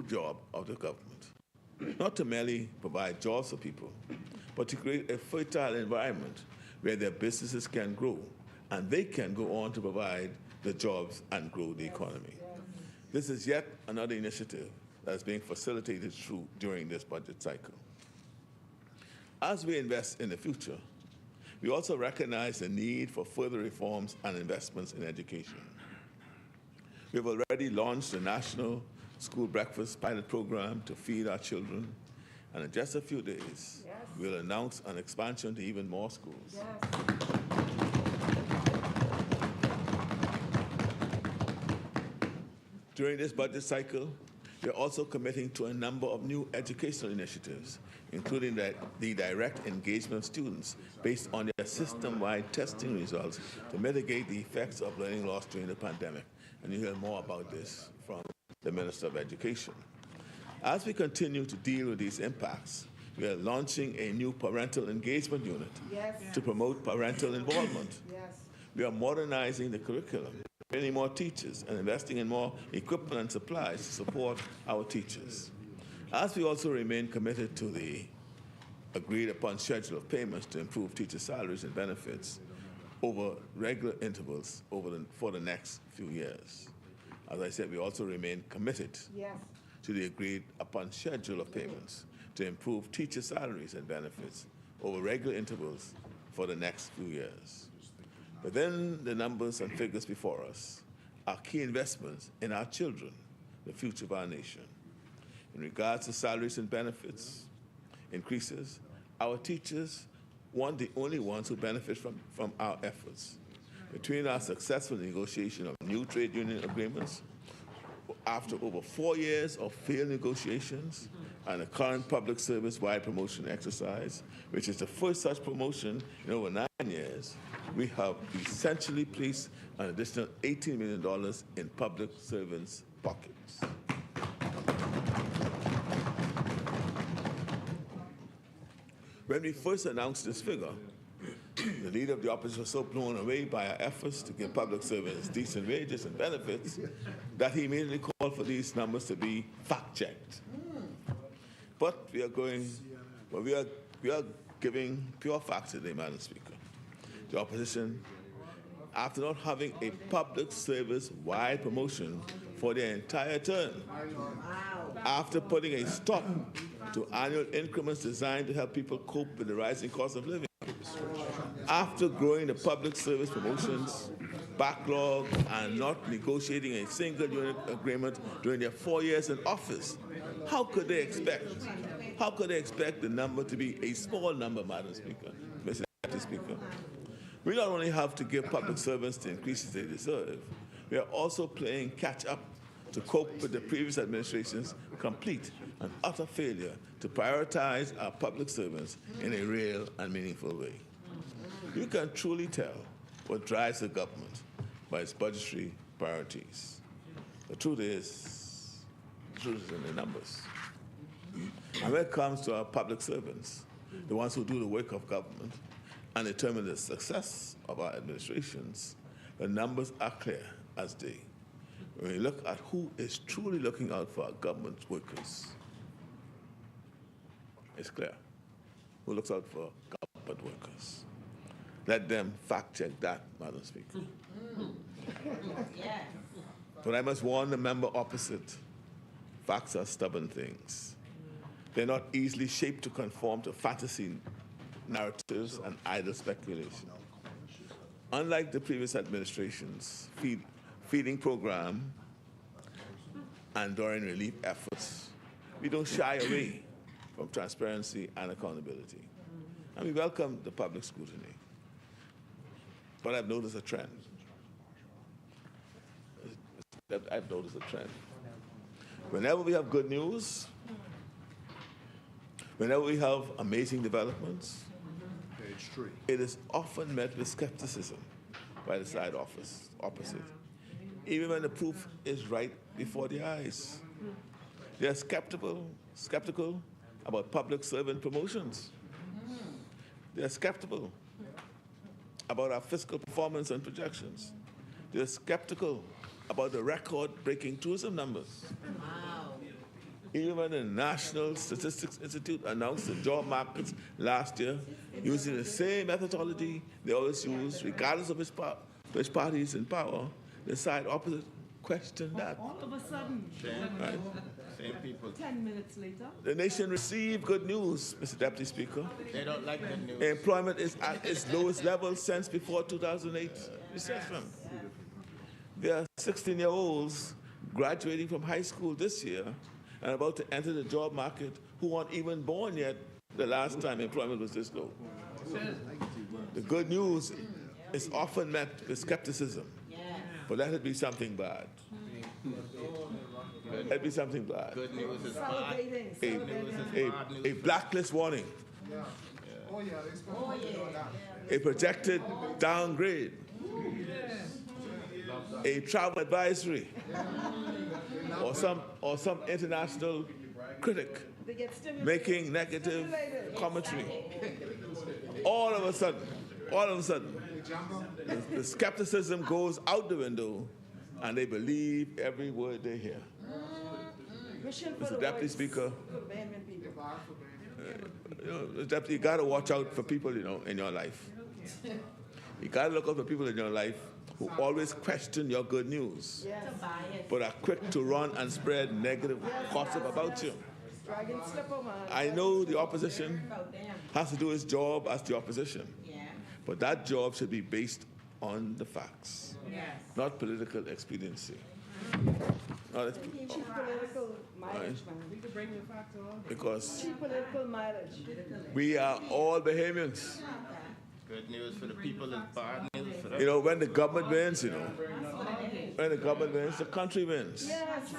A: job of the government, not to merely provide jobs for people, but to create a fertile environment where their businesses can grow and they can go on to provide the jobs and grow the economy. This is yet another initiative that is being facilitated during this budget cycle. As we invest in the future, we also recognize the need for further reforms and investments in education. We have already launched the National School Breakfast Pilot Program to feed our children, and in just a few days, we'll announce an expansion to even more schools. During this budget cycle, we are also committing to a number of new educational initiatives, including the direct engagement of students based on their system-wide testing results to mitigate the effects of learning loss during the pandemic. And you'll hear more about this from the Minister of Education. As we continue to deal with these impacts, we are launching a new parental engagement unit to promote parental involvement. We are modernizing the curriculum, training more teachers, and investing in more equipment and supplies to support our teachers. As we also remain committed to the agreed-upon schedule of payments to improve teacher salaries and benefits over regular intervals for the next few years. As I said, we also remain committed to the agreed-upon schedule of payments to improve teacher salaries and benefits over regular intervals for the next few years. Within the numbers and figures before us, are key investments in our children, the future of our nation. In regards to salaries and benefits increases, our teachers weren't the only ones who benefit from our efforts. Between our successful negotiation of new trade union agreements, after over 4 years of failed negotiations, and the current public service-wide promotion exercise, which is the first such promotion in over 9 years, we have essentially placed an additional $18 million in public servants' pockets. When we first announced this figure, the leader of the opposition was so blown away by our efforts to give public servants decent wages and benefits that he immediately called for these numbers to be fact-checked. But we are giving pure facts today, Madam Speaker. The opposition, after not having a public service-wide promotion for their entire term, after putting a stop to annual increments designed to help people cope with the rising cost of living, after growing the public service promotions backlog and not negotiating a single unit agreement during their 4 years in office, how could they expect the number to be a small number, Madam Speaker, Mr. Deputy Speaker? We not only have to give public servants the increases they deserve, we are also playing catch-up to cope with the previous administration's complete and utter failure to prioritize our public servants in a real and meaningful way. You can truly tell what drives the government by its budgetary priorities. The truth is in the numbers. And when it comes to our public servants, the ones who do the work of government and determine the success of our administrations, the numbers are clear as day. When we look at who is truly looking out for our government workers, it's clear who looks out for government workers. Let them fact-check that, Madam Speaker. But I must warn the member opposite, facts are stubborn things. They're not easily shaped to conform to fantasy narratives and idle speculation. Unlike the previous administration's feeding program and during relief efforts, we don't shy away from transparency and accountability. And we welcome the public scrutiny. But I've noticed a trend. Whenever we have good news, whenever we have amazing developments, it is often met with skepticism by the side opposite, even when the proof is right before the eyes. They are skeptical about public servant promotions. They are skeptical about our fiscal performance and projections. They're skeptical about the record-breaking tourism numbers. Even when the National Statistics Institute announced the job markets last year, using the same methodology they always use, regardless of which party is in power, the side opposite questioned that.
D: All of a sudden,
A: Right?
E: Same people.
D: 10 minutes later,
A: The nation received good news, Mr. Deputy Speaker.
E: They don't like the news.
A: Employment is at its lowest level since before 2008 recession. There are 16-year-olds graduating from high school this year and about to enter the job market who weren't even born yet the last time employment was this low. The good news is often met with skepticism, but let it be something bad. Let it be something bad.
E: Good news is bad.
D: celebrating.
A: A blacklist warning, a projected downgrade, a travel advisory, or some international critic
D: They get stimulated.
A: making negative commentary. All of a sudden, the skepticism goes out the window, and they believe every word they hear.
D: Wishing for
A: Mr.
D: the
A: Deputy
D: worst
A: Speaker,
D: for Bahamian people.
A: Mr. Deputy, you got to watch out for people, in your life. You got to look out for people in your life who always question your good news, but are quick to run and spread negative gossip about you.
D: Dragon slipper, man.
A: I know the opposition has to do its job as the opposition, but that job should be based on the facts, not political expediency. Not
D: Cheap political mileage, man.
A: because
D: Cheap political mileage.
A: we are all Bahamians.
E: Good news for the people and bad news for
A: You
E: them.
A: know, when the government wins, when the government wins, the country wins.
D: Yes.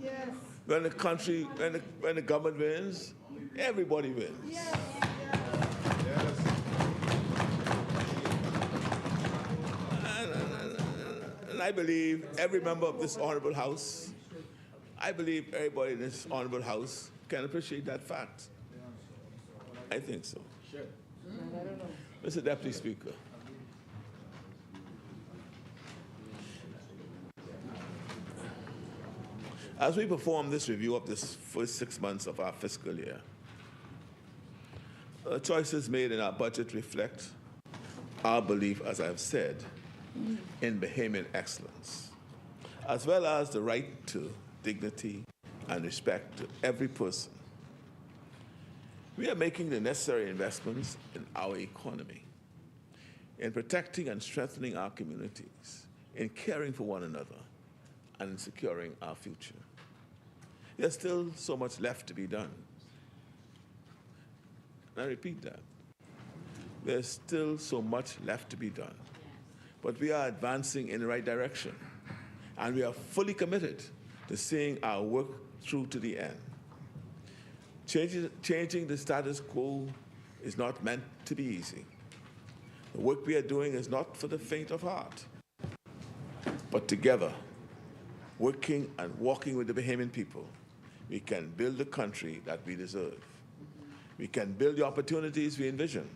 D: Yes.
A: When the government wins, everybody wins.
D: Yes.
A: And I believe every member of this honorable house, I believe everybody in this honorable house can appreciate that fact. I think so.
D: I don't know.
A: Mr. Deputy Speaker. As we perform this review of this first 6 months of our fiscal year, choices made in our budget reflect our belief, as I've said, in Bahamian excellence, as well as the right to dignity and respect to every person. We are making the necessary investments in our economy, in protecting and strengthening our communities, in caring for one another, and in securing our future. There's still so much left to be done. And I repeat that. There's still so much left to be done. But we are advancing in the right direction, and we are fully committed to seeing our work through to the end. Changing the status quo is not meant to be easy. The work we are doing is not for the faint of heart. But together, working and walking with the Bahamian people, we can build the country that we deserve. We can build the opportunities we envision,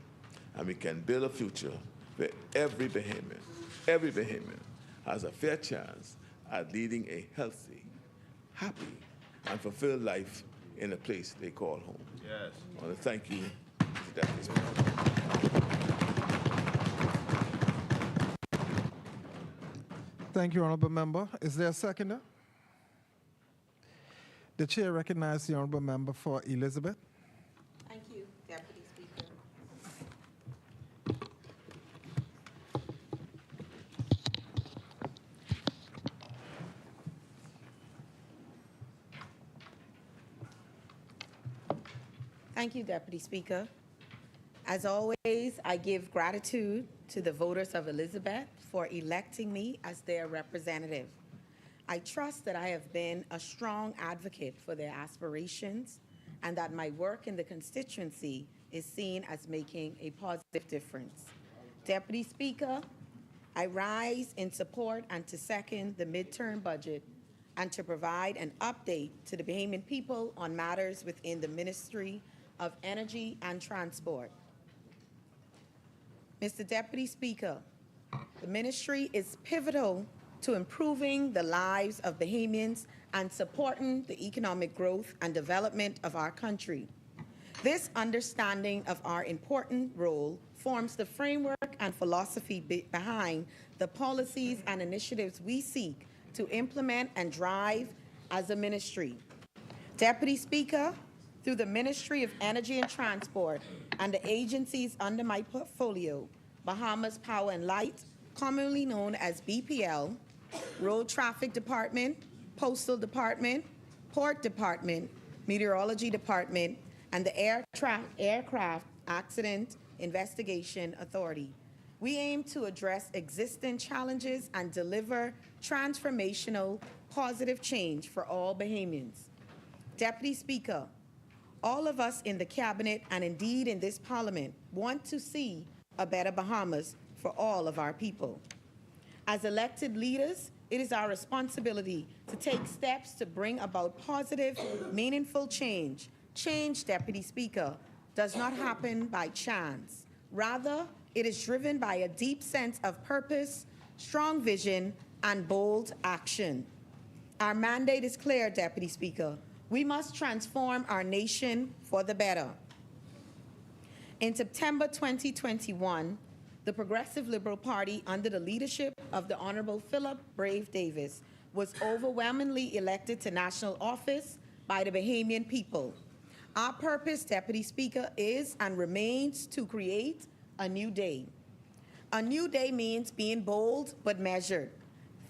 A: and we can build a future where every Bahamian has a fair chance at leading a healthy, happy, and fulfilled life in a place they call home.
E: Yes.
A: I want to thank you, Mr. Deputy Speaker.
B: Thank you, Honorable Member. Is there a seconder? The chair recognizes the Honorable Member for Elizabeth.
F: Thank you, Deputy Speaker. Thank you, Deputy Speaker. As always, I give gratitude to the voters of Elizabeth for electing me as their representative. I trust that I have been a strong advocate for their aspirations and that my work in the constituency is seen as making a positive difference. Deputy Speaker, I rise in support and to second the midterm budget and to provide an update to the Bahamian people on matters within the Ministry of Energy and Transport. Mr. Deputy Speaker, the ministry is pivotal to improving the lives of Bahamians and supporting the economic growth and development of our country. This understanding of our important role forms the framework and philosophy behind the policies and initiatives we seek to implement and drive as a ministry. Deputy Speaker, through the Ministry of Energy and Transport and the agencies under my portfolio, Bahamas Power and Light, commonly known as BPL, Road Traffic Department, Postal Department, Port Department, Meteorology Department, and the Aircraft Accident Investigation Authority. We aim to address existing challenges and deliver transformational, positive change for all Bahamians. Deputy Speaker, all of us in the Cabinet and indeed in this Parliament want to see a better Bahamas for all of our people. As elected leaders, it is our responsibility to take steps to bring about positive, meaningful change. Change, Deputy Speaker, does not happen by chance. Rather, it is driven by a deep sense of purpose, strong vision, and bold action. Our mandate is clear, Deputy Speaker. We must transform our nation for the better. In September 2021, the Progressive Liberal Party, under the leadership of the Honorable Philip Brave Davis, was overwhelmingly elected to national office by the Bahamian people. Our purpose, Deputy Speaker, is and remains to create a new day. A new day means being bold but measured,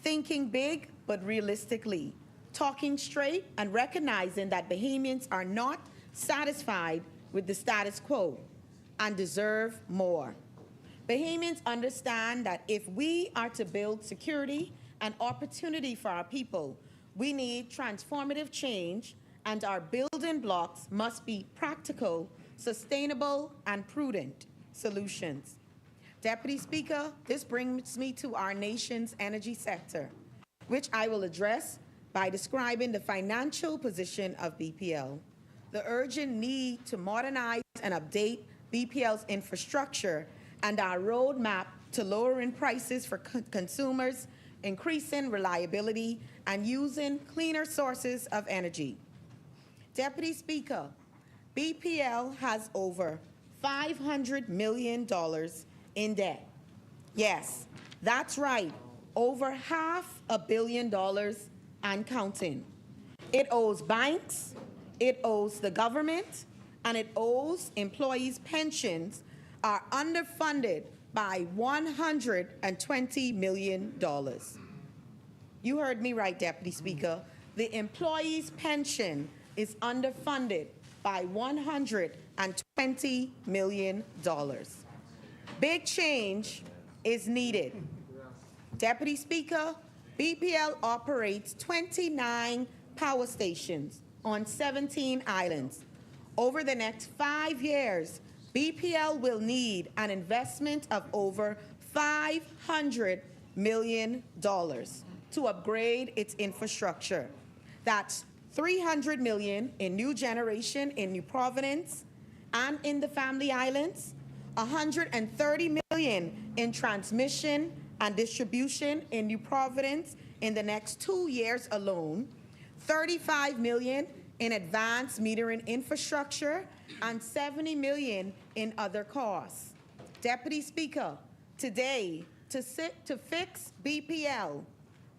F: thinking big but realistically, talking straight and recognizing that Bahamians are not satisfied with the status quo and deserve more. Bahamians understand that if we are to build security and opportunity for our people, we need transformative change, and our building blocks must be practical, sustainable, and prudent solutions. Deputy Speaker, this brings me to our nation's energy sector, which I will address by describing the financial position of BPL, the urgent need to modernize and update BPL's infrastructure, and our roadmap to lowering prices for consumers, increasing reliability, and using cleaner sources of energy. Deputy Speaker, BPL has over $500 million in debt. Yes, that's right, over $500 million and counting. It owes banks, it owes the government, and it owes employees' pensions are underfunded by $120 million. You heard me right, Deputy Speaker. The employees' pension is underfunded by $120 million. Big change is needed. Deputy Speaker, BPL operates 29 power stations on 17 islands. Over the next 5 years, BPL will need an investment of over $500 million to upgrade its infrastructure. That's $300 million in new generation in New Providence and in the Family Islands, $130 million in transmission and distribution in New Providence in the next 2 years alone, $35 million in advanced metering infrastructure, and $70 million in other costs. Deputy Speaker, today, to fix BPL,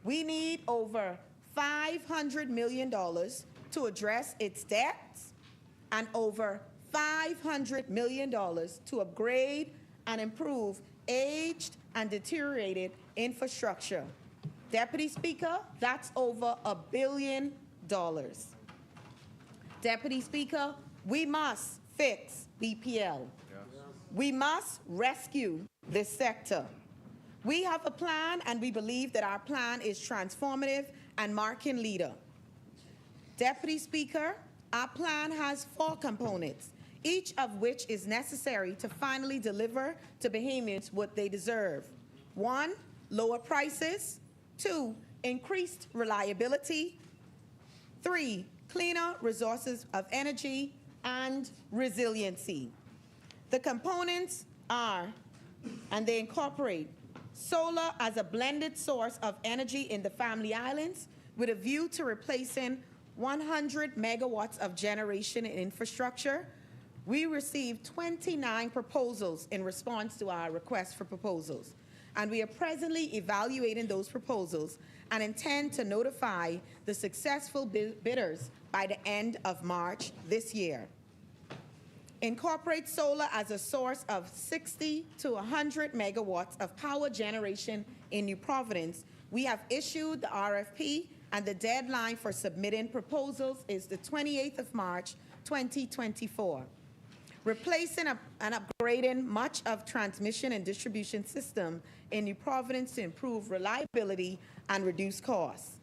F: we need over $500 million to address its debts and over $500 million to upgrade and improve aged and deteriorated infrastructure. Deputy Speaker, that's over $1 billion. Deputy Speaker, we must fix BPL. We must rescue this sector. We have a plan, and we believe that our plan is transformative and market leader. Deputy Speaker, our plan has 4 components, each of which is necessary to finally deliver to Bahamians what they deserve. 1, lower prices. 2, increased reliability. 3, cleaner resources of energy and resiliency. The components are, and they incorporate, solar as a blended source of energy in the Family Islands with a view to replacing 100 megawatts of generation and infrastructure. We received 29 proposals in response to our request for proposals, and we are presently evaluating those proposals and intend to notify the successful bidders by the end of March this year. Incorporate solar as a source of 60 to 100 megawatts of power generation in New Providence. We have issued the RFP, and the deadline for submitting proposals is the 28th of March, 2024. Replacing and upgrading much of transmission and distribution system in New Providence to improve reliability and reduce costs.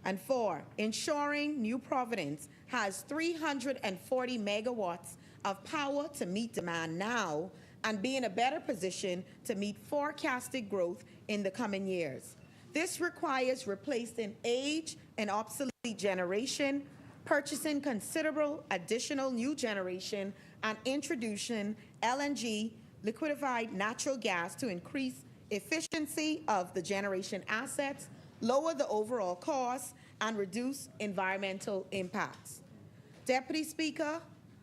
F: And 4, ensuring New Providence has 340 megawatts of power to meet demand now and be in a better position to meet forecasted growth in the coming years. This requires replacing aged and obsolete generation, purchasing considerable additional new generation, and introducing LNG, liquefied natural gas, to increase efficiency of the generation assets, lower the overall costs, and reduce environmental impacts. Deputy Speaker,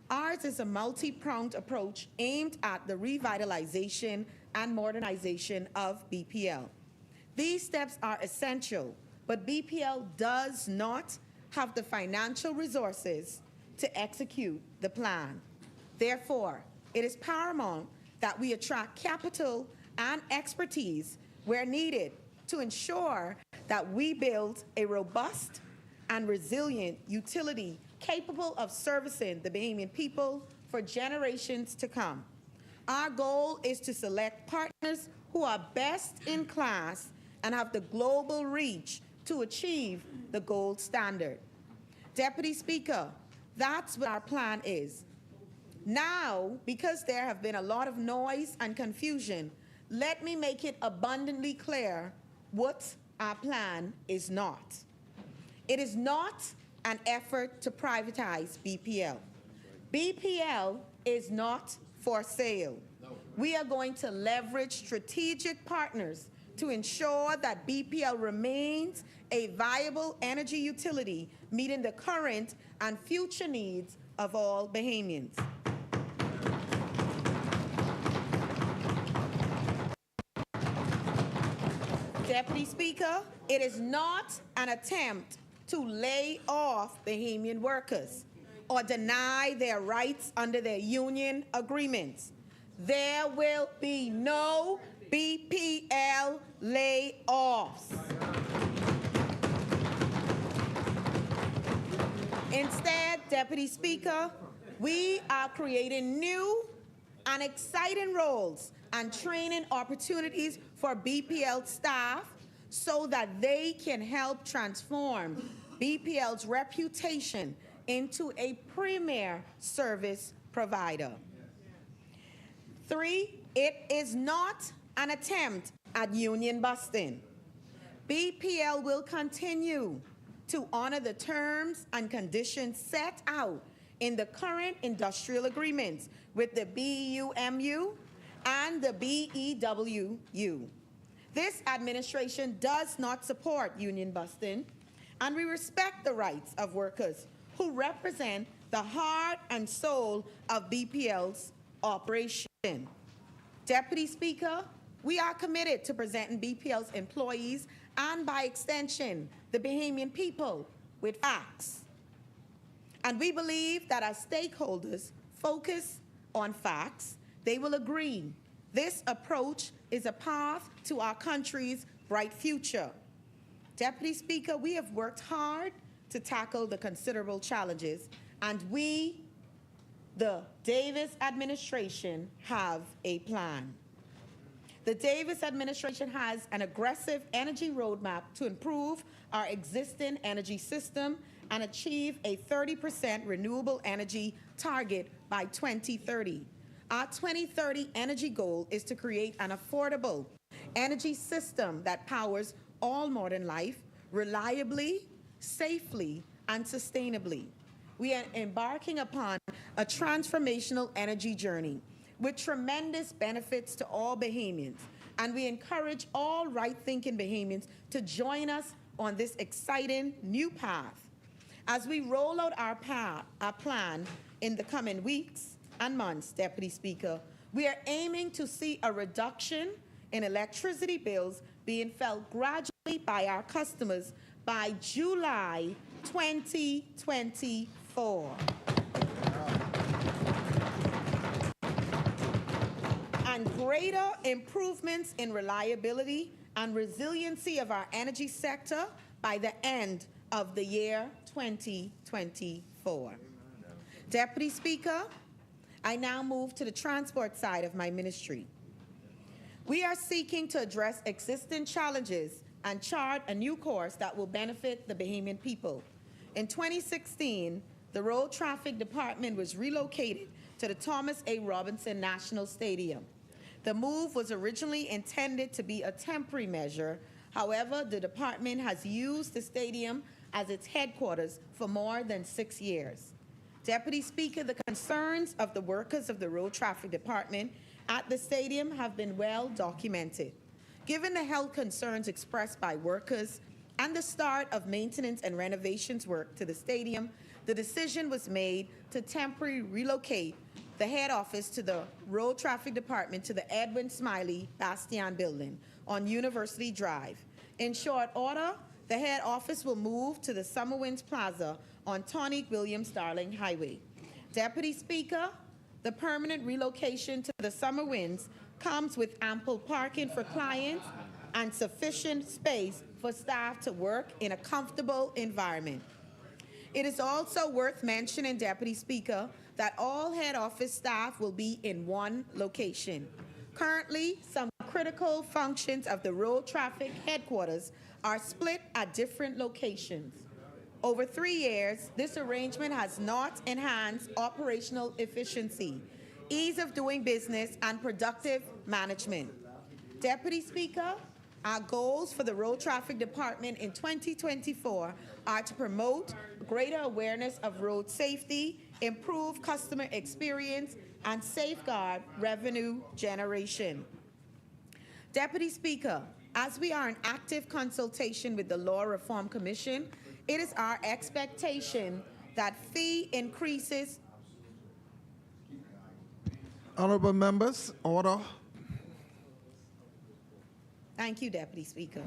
F: ours is a multi-pronged approach aimed at the revitalization and modernization of BPL. These steps are essential, but BPL does not have the financial resources to execute the plan. Therefore, it is paramount that we attract capital and expertise where needed to ensure that we build a robust and resilient utility capable of servicing the Bahamian people for generations to come. Our goal is to select partners who are best in class and have the global reach to achieve the gold standard. Deputy Speaker, that's what our plan is. Now, because there have been a lot of noise and confusion, let me make it abundantly clear what our plan is not. It is not an effort to privatize BPL. BPL is not for sale. We are going to leverage strategic partners to ensure that BPL remains a viable energy utility meeting the current and future needs of all Bahamians. Deputy Speaker, it is not an attempt to lay off Bahamian workers or deny their rights under their union agreements. There will be no BPL layoffs. Instead, Deputy Speaker, we are creating new and exciting roles and training opportunities for BPL staff so that they can help transform BPL's reputation into a premier service provider. 3, it is not an attempt at union busting. BPL will continue to honor the terms and conditions set out in the current industrial agreements with the BUMU and the BEWU. This administration does not support union busting, and we respect the rights of workers who represent the heart and soul of BPL's operation. Deputy Speaker, we are committed to presenting BPL's employees and, by extension, the Bahamian people with facts. And we believe that as stakeholders focus on facts, they will agree this approach is a path to our country's bright future. Deputy Speaker, we have worked hard to tackle the considerable challenges, and we, the Davis administration, have a plan. The Davis administration has an aggressive energy roadmap to improve our existing energy system and achieve a 30% renewable energy target by 2030. Our 2030 energy goal is to create an affordable energy system that powers all modern life reliably, safely, and sustainably. We are embarking upon a transformational energy journey with tremendous benefits to all Bahamians, and we encourage all right-thinking Bahamians to join us on this exciting new path. As we roll out our plan in the coming weeks and months, Deputy Speaker, we are aiming to see a reduction in electricity bills being felt gradually by our customers by July 2024. And greater improvements in reliability and resiliency of our energy sector by the end of the year 2024. Deputy Speaker, I now move to the transport side of my ministry. We are seeking to address existing challenges and chart a new course that will benefit the Bahamian people. In 2016, the Road Traffic Department was relocated to the Thomas A. Robinson National Stadium. The move was originally intended to be a temporary measure. However, the department has used the stadium as its headquarters for more than 6 years. Deputy Speaker, the concerns of the workers of the Road Traffic Department at the stadium have been well documented. Given the health concerns expressed by workers and the start of maintenance and renovations work to the stadium, the decision was made to temporarily relocate the head office to the Road Traffic Department to the Edwin Smiley Bastian building on University Drive. In short order, the head office will move to the Summer Winds Plaza on Tonic Williams Darling Highway. Deputy Speaker, the permanent relocation to the Summer Winds comes with ample parking for clients and sufficient space for staff to work in a comfortable environment. It is also worth mentioning, Deputy Speaker, that all head office staff will be in one location. Currently, some critical functions of the road traffic headquarters are split at different locations. Over 3 years, this arrangement has not enhanced operational efficiency, ease of doing business, and productive management. Deputy Speaker, our goals for the Road Traffic Department in 2024 are to promote greater awareness of road safety, improve customer experience, and safeguard revenue generation. Deputy Speaker, as we are in active consultation with the Law Reform Commission, it is our expectation that fee increases.
B: Honorable members, order.
F: Thank you, Deputy Speaker.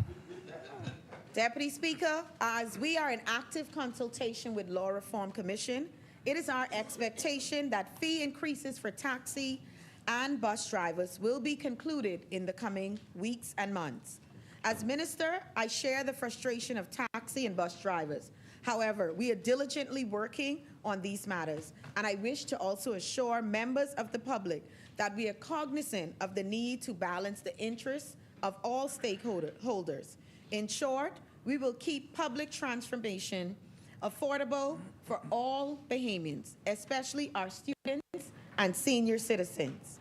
F: Deputy Speaker, as we are in active consultation with Law Reform Commission, it is our expectation that fee increases for taxi and bus drivers will be concluded in the coming weeks and months. As Minister, I share the frustration of taxi and bus drivers. However, we are diligently working on these matters, and I wish to also assure members of the public that we are cognizant of the need to balance the interests of all stakeholders. In short, we will keep public transportation affordable for all Bahamians, especially our students and senior citizens.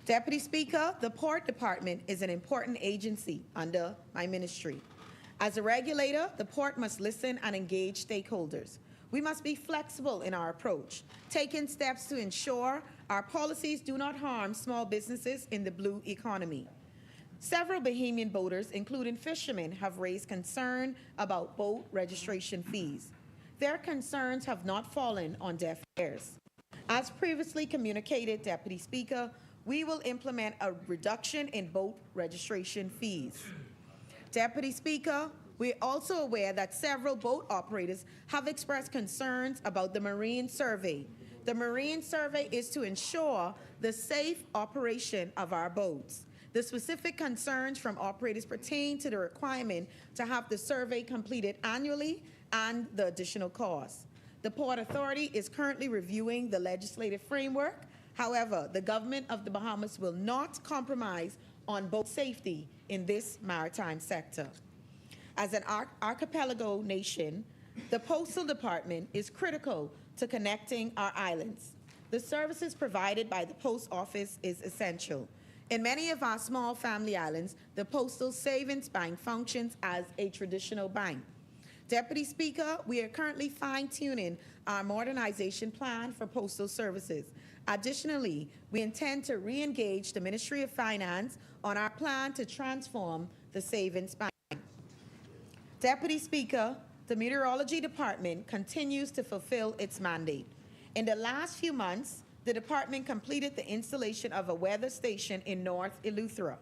F: Deputy Speaker, the Port Department is an important agency under my ministry. As a regulator, the port must listen and engage stakeholders. We must be flexible in our approach, taking steps to ensure our policies do not harm small businesses in the blue economy. Several Bahamian boaters, including fishermen, have raised concern about boat registration fees. Their concerns have not fallen on deaf ears. As previously communicated, Deputy Speaker, we will implement a reduction in boat registration fees. Deputy Speaker, we are also aware that several boat operators have expressed concerns about the Marine Survey. The Marine Survey is to ensure the safe operation of our boats. The specific concerns from operators pertain to the requirement to have the survey completed annually and the additional costs. The Port Authority is currently reviewing the legislative framework. However, the government of the Bahamas will not compromise on boat safety in this maritime sector. As an archipelago nation, the Postal Department is critical to connecting our islands. The services provided by the Post Office is essential. In many of our small family islands, the Postal Savings Bank functions as a traditional bank. Deputy Speaker, we are currently fine-tuning our modernization plan for postal services. Additionally, we intend to re-engage the Ministry of Finance on our plan to transform the Savings Bank. Deputy Speaker, the Meteorology Department continues to fulfill its mandate. In the last few months, the department completed the installation of a weather station in North Eleuthera.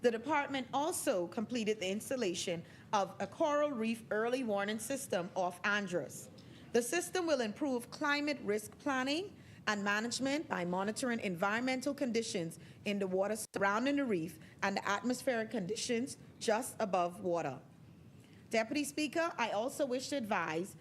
F: The department also completed the installation of a coral reef early warning system off Andros. The system will improve climate risk planning and management by monitoring environmental conditions in the water surrounding the reef and the atmospheric conditions just above water. Deputy Speaker, I also wish to advise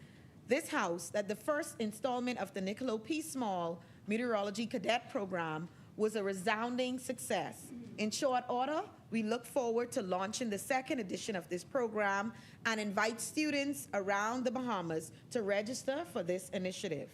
F: this House that the first installment of the Niccolo P. Small Meteorology Cadet Program was a resounding success. In short order, we look forward to launching the second edition of this program and invite students around the Bahamas to register for this initiative.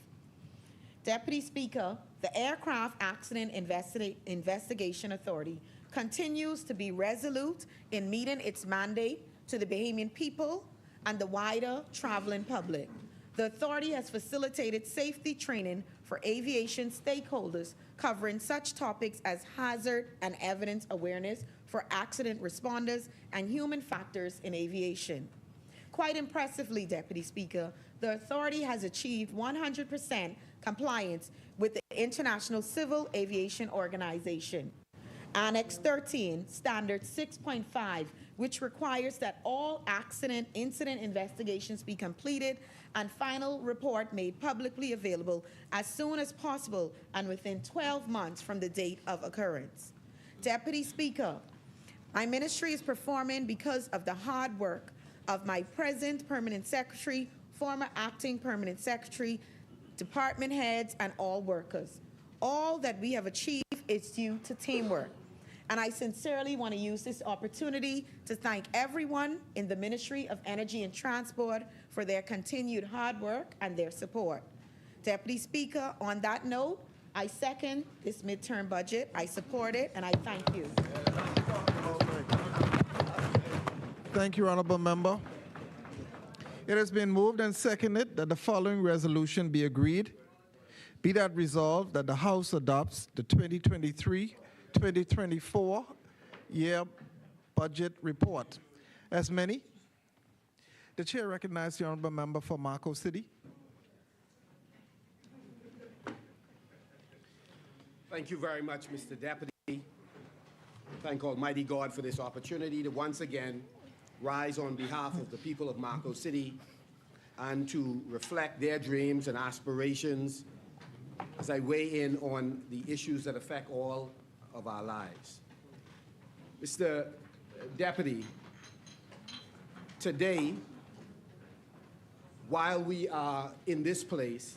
F: Deputy Speaker, the Aircraft Accident Investigation Authority continues to be resolute in meeting its mandate to the Bahamian people and the wider traveling public. The authority has facilitated safety training for aviation stakeholders covering such topics as hazard and evidence awareness for accident responders and human factors in aviation. Quite impressively, Deputy Speaker, the authority has achieved 100% compliance with the International Civil Aviation Organization. Annex 13, Standard 6.5, which requires that all incident investigations be completed and final report made publicly available as soon as possible and within 12 months from the date of occurrence. Deputy Speaker, my ministry is performing because of the hard work of my present permanent secretary, former acting permanent secretary, department heads, and all workers. All that we have achieved is due to teamwork. And I sincerely want to use this opportunity to thank everyone in the Ministry of Energy and Transport for their continued hard work and their support. Deputy Speaker, on that note, I second this midterm budget. I support it, and I thank you.
B: Thank you, Honorable Member. It has been moved and seconded that the following resolution be agreed. Be that resolved that the House adopts the 2023-2024 year budget report. As many, the chair recognizes the Honorable Member for Marco City.
C: Thank you very much, Mr. Deputy. Thank Almighty God for this opportunity to once again rise on behalf of the people of Marco City and to reflect their dreams and aspirations as I weigh in on the issues that affect all of our lives. Mr. Deputy, today, while we are in this place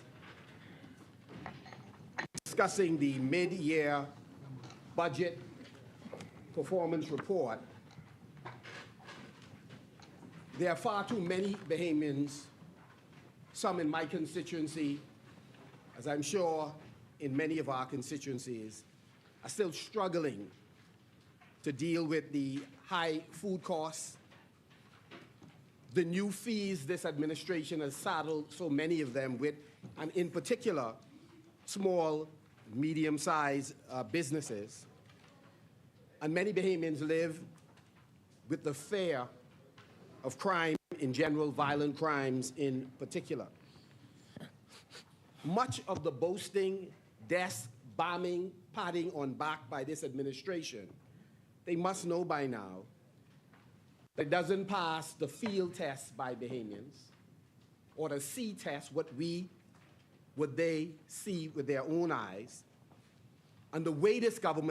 C: discussing the mid-year budget performance report, there are far too many Bahamians, some in my constituency, as I'm sure in many of our constituencies, are still struggling to deal with the high food costs, the new fees this administration has saddled so many of them with, and in particular, small, medium-sized businesses. And many Bahamians live with the fear of crime in general, violent crimes in particular. Much of the boasting, desk bombing, patting on back by this administration, they must know by now that it doesn't pass the field test by Bahamians or the see test, what they see with their own eyes. And the way this government